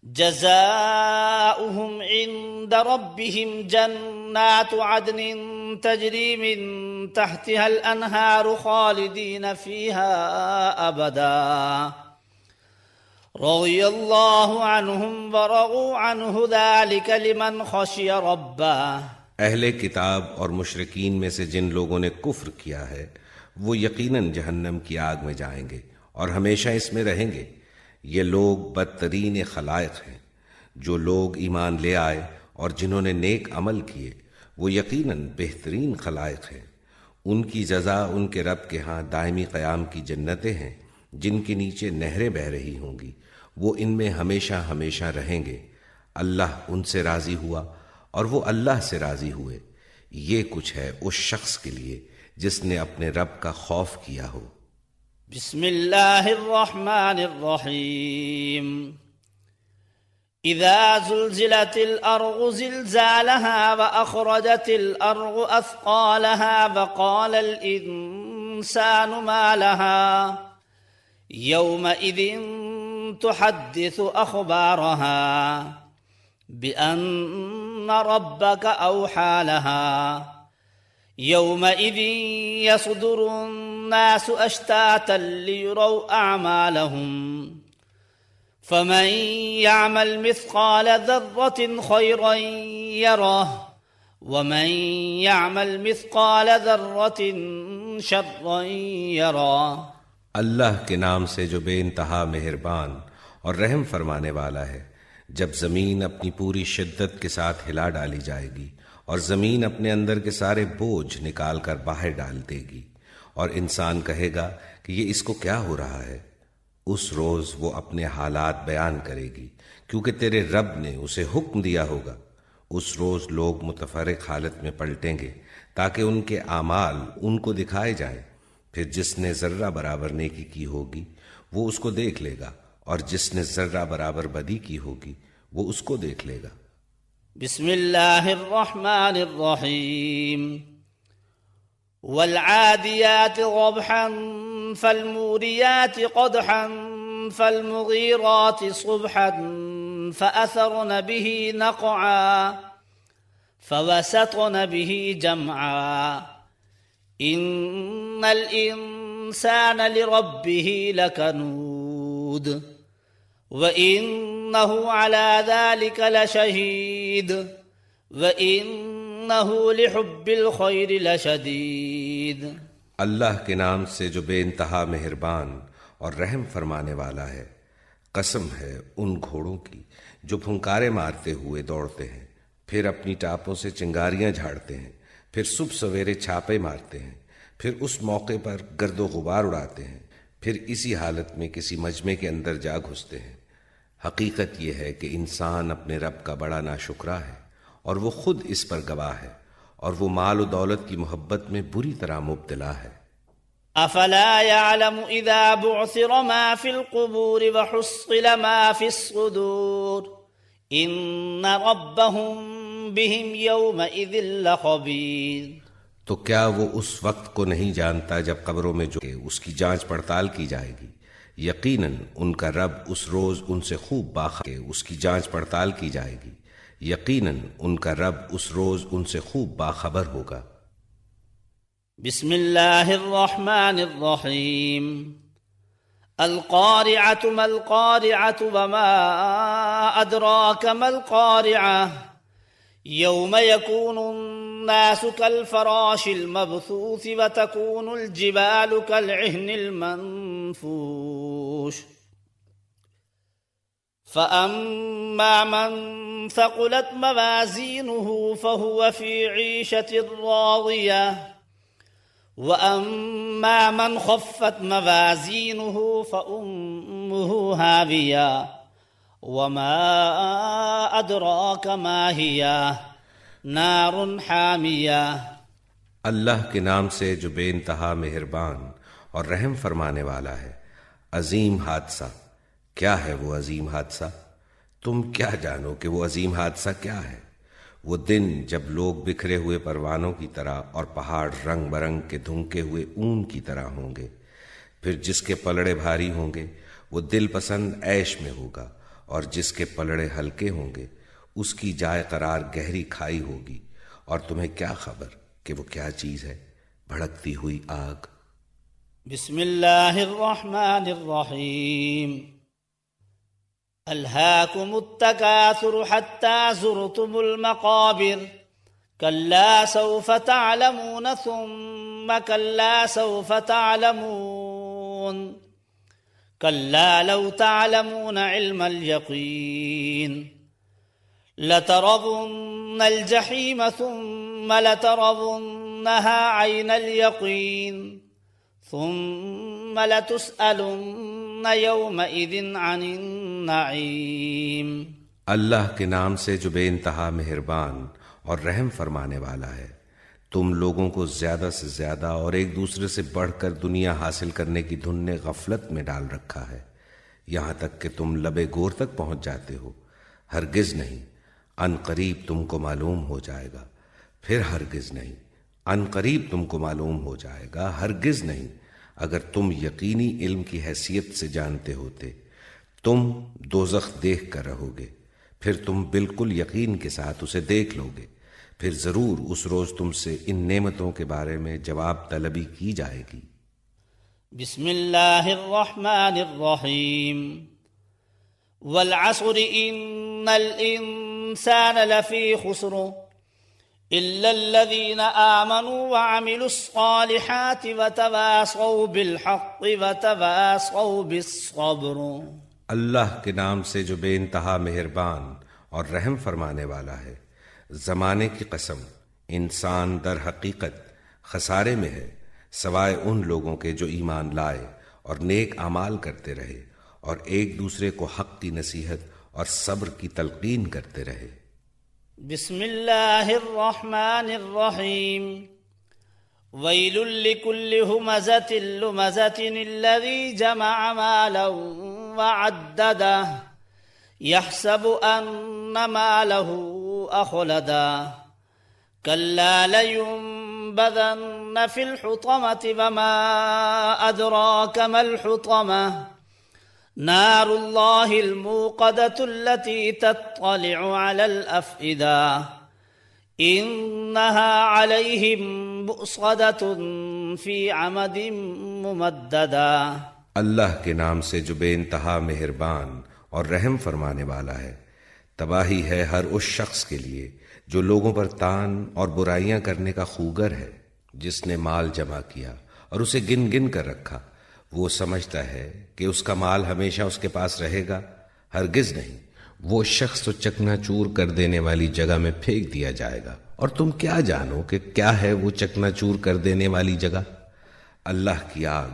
جزاؤهم عند ربهم جنات عدن تجري من تحتها الأنهار خالدين فيها أبدا رضي الله عنهم ورضوا عنه ذلك لمن خشي ربه۔ اہل کتاب اور مشرکین میں سے جن لوگوں نے کفر کیا ہے وہ یقیناً جہنم کی آگ میں جائیں گے اور ہمیشہ اس میں رہیں گے۔ یہ لوگ بدترین خلائق ہیں۔ جو لوگ ایمان لے آئے اور جنہوں نے نیک عمل کیے وہ یقیناً بہترین خلائق ہیں۔ ان کی جزا ان کے رب کے ہاں دائمی قیام کی جنتیں ہیں جن کے نیچے نہریں بہہ رہی ہوں گی، وہ ان میں ہمیشہ ہمیشہ رہیں گے۔ اللہ ان سے راضی ہوا اور وہ اللہ سے راضی ہوئے۔ یہ کچھ ہے اس شخص کے لیے جس نے اپنے رب کا خوف کیا ہو۔ بسم اللہ الرحمن الرحیم۔ اذا زلزلت الارض زلزالها واخرجت الارض اثقالها وقال الانسان ما لها يومئذ تحدث اخبارها بأن ربك أوحى لها يومئذ يصدر الناس أشتاتا ليروا أعمالهم فمن يعمل مثقال ذرة خيرا يره ومن يعمل مثقال ذرة شرا يره۔ اللہ کے نام سے جو بے انتہا مہربان اور رحم فرمانے والا ہے۔ جب زمین اپنی پوری شدت کے ساتھ ہلا ڈالی جائے گی اور زمین اپنے اندر کے سارے بوجھ نکال کر باہر ڈال دے گی اور انسان کہے گا کہ یہ اس کو کیا ہو رہا ہے، اس روز وہ اپنے حالات بیان کرے گی کیونکہ تیرے رب نے اسے حکم دیا ہوگا۔ اس روز لوگ متفرق حالت میں پلٹیں گے تاکہ ان کے اعمال ان کو دکھائے جائیں، پھر جس نے ذرہ برابر نیکی کی ہوگی وہ اس کو دیکھ لے گا اور جس نے ذرہ برابر بدی کی ہوگی وہ اس کو دیکھ لے گا۔ بسم اللہ الرحمن الرحیم۔ والعادیات ضبحا فالموریات قدحا فالمغیرات صبحا فأثرن به نقعا فوسطن به جمعا ان الانسان لربه لکنود وَإِنَّهُ عَلَى ذَلِكَ لَشَهِيدٌ وَإِنَّهُ لِحُبِّ الْخَيْرِ لَشَدِيدٌ۔ اللہ کے نام سے جو بے انتہا مہربان اور رحم فرمانے والا ہے۔ قسم ہے ان گھوڑوں کی جو پھنکارے مارتے ہوئے دوڑتے ہیں، پھر اپنی ٹاپوں سے چنگاریاں جھاڑتے ہیں، پھر صبح سویرے چھاپے مارتے ہیں، پھر اس موقع پر گرد و غبار اڑاتے ہیں، پھر اسی حالت میں کسی مجمع کے اندر جا گھستے ہیں۔ حقیقت یہ ہے کہ انسان اپنے رب کا بڑا ناشکرا ہے اور وہ خود اس پر گواہ ہے، اور وہ مال و دولت کی محبت میں بری طرح مبتلا ہے۔ افلا يعلم اذا بعثر ما في القبور وحصل ما في الصدور ان ربهم بهم يومئذ لخبير۔ تو کیا وہ اس وقت کو نہیں جانتا جب قبروں میں جو اس کی جانچ پڑتال کی جائے گی؟ یقیناً ان کا رب اس روز ان سے خوب باخبر، اس کی جانچ پڑتال کی جائے گی۔ یقیناً ان کا رب اس روز ان سے خوب باخبر ہوگا۔ بسم اللہ الرحمن الرحیم۔ القارعة ما القارعة وما أدراك ما القارعة يوم يكون الناس كالفراش المبثوث وتكون الجبال كالعهن المنفوش فأما من ثقلت موازينه فهو في عيشة راضية وأما من خفت موازينه فأمه هاوية وما أدراك ما هي نار حامیہ۔ اللہ کے نام سے جو بے انتہا مہربان اور رحم فرمانے والا ہے۔ عظیم حادثہ، کیا ہے وہ عظیم حادثہ؟ تم کیا جانو کہ وہ عظیم حادثہ کیا ہے؟ وہ دن جب لوگ بکھرے ہوئے پروانوں کی طرح اور پہاڑ رنگ برنگ کے دھنکے ہوئے اون کی طرح ہوں گے، پھر جس کے پلڑے بھاری ہوں گے وہ دل پسند عیش میں ہوگا، اور جس کے پلڑے ہلکے ہوں گے اس کی جائے قرار گہری کھائی ہوگی، اور تمہیں کیا خبر کہ وہ کیا چیز ہے؟ بھڑکتی ہوئی آگ۔ بسم اللہ الرحمن الرحیم الہاکم التکاثر حتی زرتم المقابر کلا سوف تعلمون ثم کلا سوف تعلمون کلا لو تعلمون علم اليقین لترضن الجحیم ثم لترضنها عین اليقین ثم لتسألن يومئذ عن النعیم۔ اللہ کے نام سے جو بے انتہا مہربان اور رحم فرمانے والا ہے۔ تم لوگوں کو زیادہ سے زیادہ اور ایک دوسرے سے بڑھ کر دنیا حاصل کرنے کی دھن نے غفلت میں ڈال رکھا ہے، یہاں تک کہ تم لبے گور تک پہنچ جاتے ہو۔ ہرگز نہیں، ان قریب تم کو معلوم ہو جائے گا، پھر ہرگز نہیں، ان قریب تم کو معلوم ہو جائے گا، ہرگز نہیں۔ اگر تم یقینی علم کی حیثیت سے جانتے ہوتے، تم دوزخ دیکھ کر رہو گے، پھر تم بالکل یقین کے ساتھ اسے دیکھ لو گے، پھر ضرور اس روز تم سے ان نعمتوں کے بارے میں جواب طلبی کی جائے گی۔ بسم اللہ الرحمن الرحیم والعصر ان الانسان لفی خسر إلا الذين آمنوا وعملوا الصالحات وتواصوا بالحق وتواصوا بالصبر۔ اللہ کے نام سے جو بے انتہا مہربان اور رحم فرمانے والا ہے۔ زمانے کی قسم، انسان در حقیقت خسارے میں ہے، سوائے ان لوگوں کے جو ایمان لائے اور نیک اعمال کرتے رہے اور ایک دوسرے کو حق کی نصیحت اور صبر کی تلقین کرتے رہے۔ بسم اللہ الرحمن الرحیم ویل لکل ہمزۃ لمزۃ الذی جمع مالا وعددہ یحسب ان مالہ اخلدہ کلا لینبذن فی الحطمۃ وما ادراک ما الحطمہ نار اللہ الموقدۃ التي تطلع على الافئدہ انہا علیہم مؤصدۃ فی عمد ممددہ۔ اللہ کے نام سے جو بے انتہا مہربان اور رحم فرمانے والا ہے۔ تباہی ہے ہر اس شخص کے لیے جو لوگوں پر تان اور برائیاں کرنے کا خوگر ہے، جس نے مال جمع کیا اور اسے گن گن کر رکھا۔ وہ سمجھتا ہے کہ اس کا مال ہمیشہ اس کے پاس رہے گا، ہرگز نہیں، وہ شخص تو چکنا چور کر دینے والی جگہ میں پھینک دیا جائے گا، اور تم کیا جانو کہ کیا ہے وہ چکنا چور کر دینے والی جگہ۔ اللہ کی آگ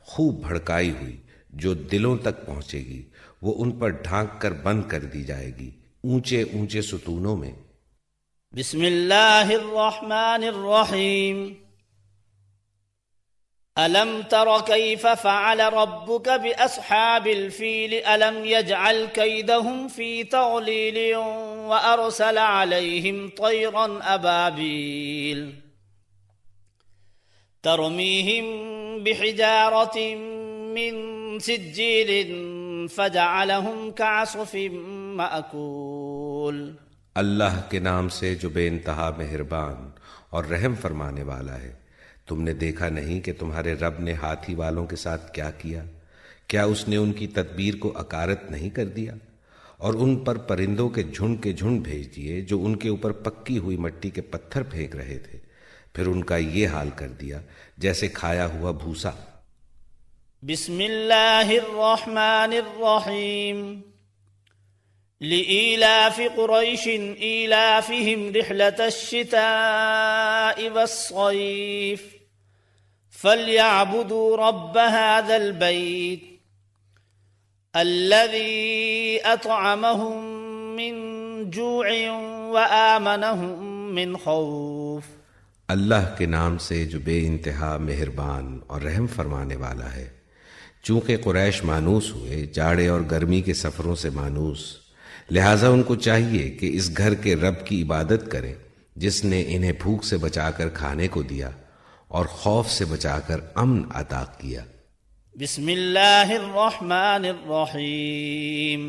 خوب بھڑکائی ہوئی جو دلوں تک پہنچے گی، وہ ان پر ڈھانک کر بند کر دی جائے گی اونچے اونچے ستونوں میں۔ بسم اللہ الرحمن الرحیم ألم تر كيف فعل ربك بأصحاب الفيل ألم يجعل كيدهم في تضليل وأرسل عليهم طيرا أبابيل ترميهم بحجارة من سجيل فجعلهم كعصف مأكول۔ اللہ کے نام سے جو بے انتہا مہربان اور رحم فرمانے والا ہے۔ تم نے دیکھا نہیں کہ تمہارے رب نے ہاتھی والوں کے ساتھ کیا کیا؟ کیا اس نے ان کی تدبیر کو اکارت نہیں کر دیا اور ان پر پرندوں کے جھنڈ بھیج دیے جو ان کے اوپر پکی ہوئی مٹی کے پتھر پھینک رہے تھے، پھر ان کا یہ حال کر دیا جیسے کھایا ہوا بھوسا۔ بسم اللہ الرحمن الرحیم لإيلاف قريش إيلافهم رحلة الشتاء والصيف فليعبدوا رب هذا البيت الذي أطعمهم من جوع وآمنهم من خوف۔ اللہ کے نام سے جو بے انتہا مہربان اور رحم فرمانے والا ہے۔ چونکہ قریش مانوس ہوئے، جاڑے اور گرمی کے سفروں سے مانوس، لہٰذا ان کو چاہیے کہ اس گھر کے رب کی عبادت کریں جس نے انہیں بھوک سے بچا کر کھانے کو دیا اور خوف سے بچا کر امن عطا کیا۔ بسم اللہ الرحمن الرحیم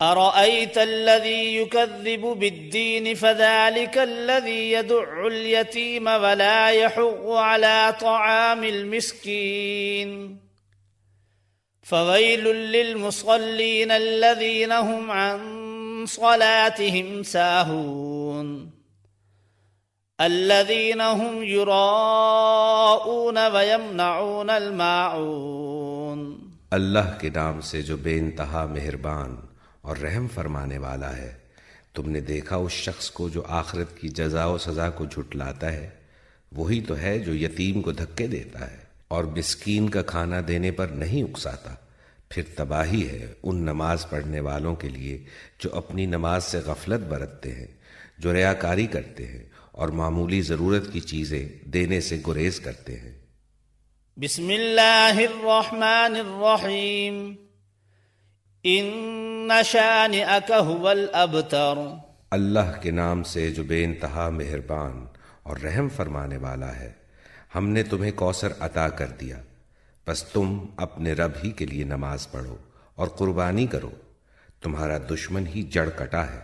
أرأيت الذي يكذب بالدين فذلك الذي يدع اليتيم ولا يحض على طعام المسكين فويل للمصلين الذين هم عن صلاتهم ساهون الذين هم يراءون ويمنعون الماعون۔ اللہ کے نام سے جو بے انتہا مہربان اور رحم فرمانے والا ہے۔ تم نے دیکھا اس شخص کو جو آخرت کی جزا و سزا کو جھٹلاتا ہے؟ وہی تو ہے جو یتیم کو دھکے دیتا ہے اور مسکین کا کھانا دینے پر نہیں اکساتا۔ پھر تباہی ہے ان نماز پڑھنے والوں کے لیے جو اپنی نماز سے غفلت برتتے ہیں، جو ریاکاری کرتے ہیں اور معمولی ضرورت کی چیزیں دینے سے گریز کرتے ہیں۔ بسم اللہ الرحمن الرحیم۔ ان شانئک هو الابتر۔ اللہ کے نام سے جو بے انتہا مہربان اور رحم فرمانے والا ہے۔ ہم نے تمہیں کوثر عطا کر دیا، بس تم اپنے رب ہی کے لیے نماز پڑھو اور قربانی کرو، تمہارا دشمن ہی جڑ کٹا ہے۔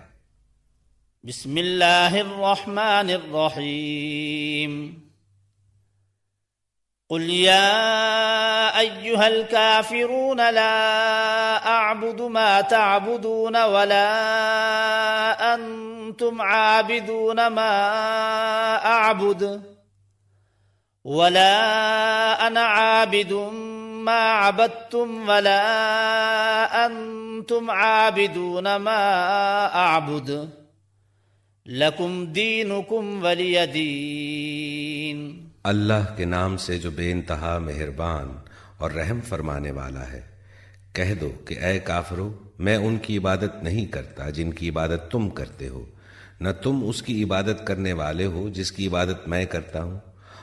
بسم اللہ الرحمن الرحیم۔ قل يا أيها الكافرون لا أعبد ما تعبدون ولا أنتم عابدون ما أعبد ولا أنا عابد ما عبدتم ولا أنتم عابدون ما أعبد لكم دينكم ولي دين۔ اللہ کے نام سے جو بے انتہا مہربان اور رحم فرمانے والا ہے۔ کہہ دو کہ اے کافرو، میں ان کی عبادت نہیں کرتا جن کی عبادت تم کرتے ہو، نہ تم اس کی عبادت کرنے والے ہو جس کی عبادت میں کرتا ہوں،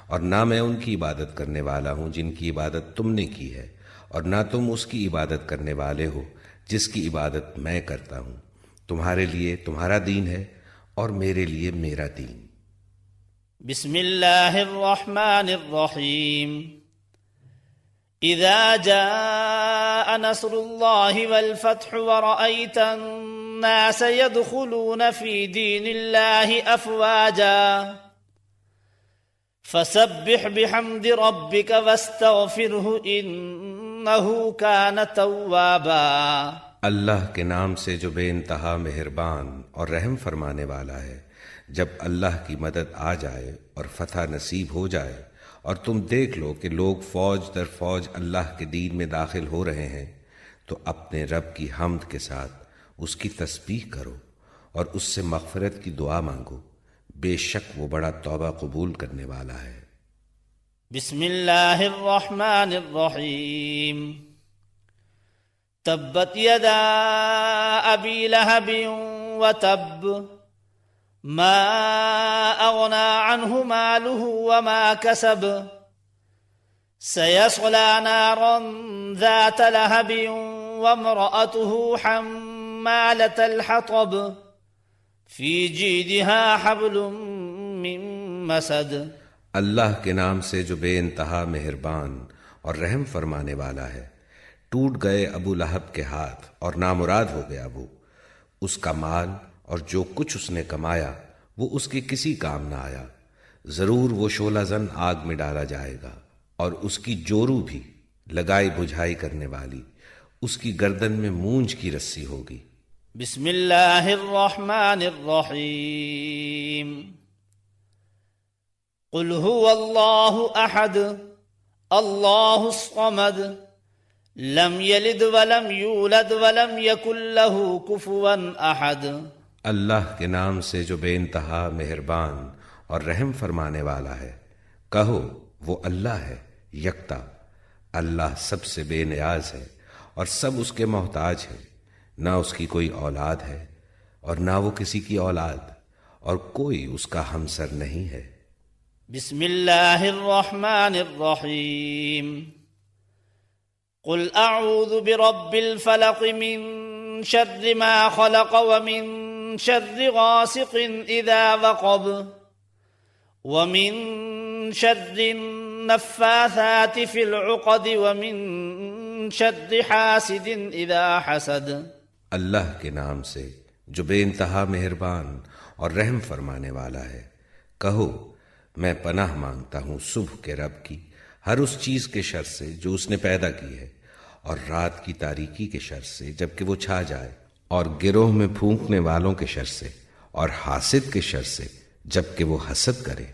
اور نہ میں ان کی عبادت کرنے والا ہوں جن کی عبادت تم نے کی ہے، اور نہ تم اس کی عبادت کرنے والے ہو جس کی عبادت میں کرتا ہوں۔ تمہارے لیے تمہارا دین ہے اور میرے لیے میرا دین۔ بسم اللہ الرحمن الرحیم۔ اذا جاء نصر اللہ والفتح ورأیت الناس يدخلون في دین اللہ افواجا فسبح بحمد ربک واستغفرہ انہ کان توابا۔ اللہ کے نام سے جو بے انتہا مہربان اور رحم فرمانے والا ہے۔ جب اللہ کی مدد آ جائے اور فتح نصیب ہو جائے اور تم دیکھ لو کہ لوگ فوج در فوج اللہ کے دین میں داخل ہو رہے ہیں، تو اپنے رب کی حمد کے ساتھ اس کی تسبیح کرو اور اس سے مغفرت کی دعا مانگو، بے شک وہ بڑا توبہ قبول کرنے والا ہے۔ بسم اللہ الرحمن الرحیم۔ تبت یدا ابی لہب وتب ما اغنى عنه ماله وما كسب سيصلى نارا ذات لهب وامرأته حمالة الحطب في جيدها حبل من مسد۔ اللہ کے نام سے جو بے انتہا مہربان اور رحم فرمانے والا ہے۔ ٹوٹ گئے ابو لہب کے ہاتھ اور نامراد ہو گیا وہ، اس کا مال اور جو کچھ اس نے کمایا وہ اس کے کسی کام نہ آیا۔ ضرور وہ شعلہ زن آگ میں ڈالا جائے گا، اور اس کی جورو بھی لگائی بجھائی کرنے والی، اس کی گردن میں مونجھ کی رسی ہوگی۔ بسم اللہ الرحمن الرحیم۔ قل هو اللہ احد اللہ الصمد لم یلد ولم یولد ولم یکن له کفوا احد۔ اللہ کے نام سے جو بے انتہا مہربان اور رحم فرمانے والا ہے۔ کہو وہ اللہ ہے یکتا، اللہ سب سے بے نیاز ہے اور سب اس کے محتاج ہے، نہ اس کی کوئی اولاد ہے اور نہ وہ کسی کی اولاد، اور کوئی اس کا ہمسر نہیں ہے۔ بسم اللہ الرحمن الرحیم۔ قل اعوذ برب الفلق من شر ما خلق ومن شر غاسق اذا وقب ومن شر النفاثات في العقد ومن شر حاسد اذا حسد۔ اللہ کے نام سے جو بے انتہا مہربان اور رحم فرمانے والا ہے۔ کہو میں پناہ مانگتا ہوں صبح کے رب کی ہر اس چیز کے شر سے جو اس نے پیدا کی ہے، اور رات کی تاریکی کے شر سے جبکہ وہ چھا جائے، اور گروہ میں پھونکنے والوں کے شر سے، اور حاسد کے شر سے جبکہ وہ حسد کرے۔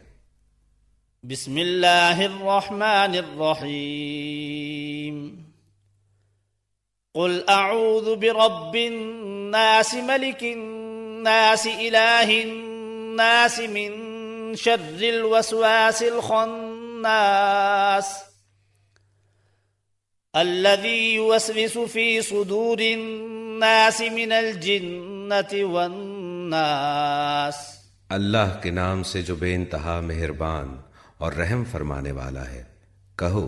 بسم اللہ الرحمن الرحیم قل اعوذ برب الناس ملک الناس الہ الناس من شر الوسواس الخناس الذي يوسوس في صدور الناس من الجنة والناس۔ اللہ کے نام سے جو بے انتہا مہربان اور رحم فرمانے والا ہے۔ کہو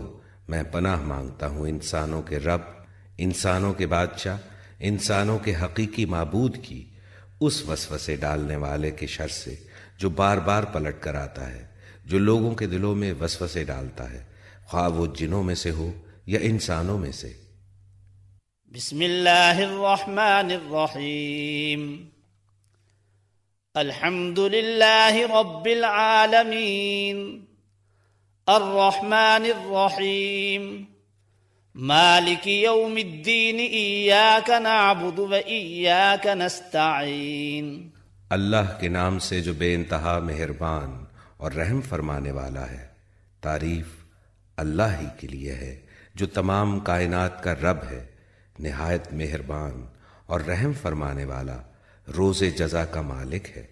میں پناہ مانگتا ہوں انسانوں کے رب، انسانوں کے بادشاہ، انسانوں کے حقیقی معبود کی اس وسوسے ڈالنے والے کے شر سے جو بار بار پلٹ کر آتا ہے، جو لوگوں کے دلوں میں وسوسے ڈالتا ہے، خواہ وہ جنوں میں سے ہو یا انسانوں میں سے۔ بسم اللہ الرحمن الرحیم الحمد للہ رب العالمین الرحمن الرحیم مالک یوم الدین ایاک نعبد و ایاک نستعین۔ اللہ کے نام سے جو بے انتہا مہربان اور رحم فرمانے والا ہے۔ تعریف اللہ ہی کے لیے ہے جو تمام کائنات کا رب ہے، نہایت مہربان اور رحم فرمانے والا، روز جزا کا مالک ہے۔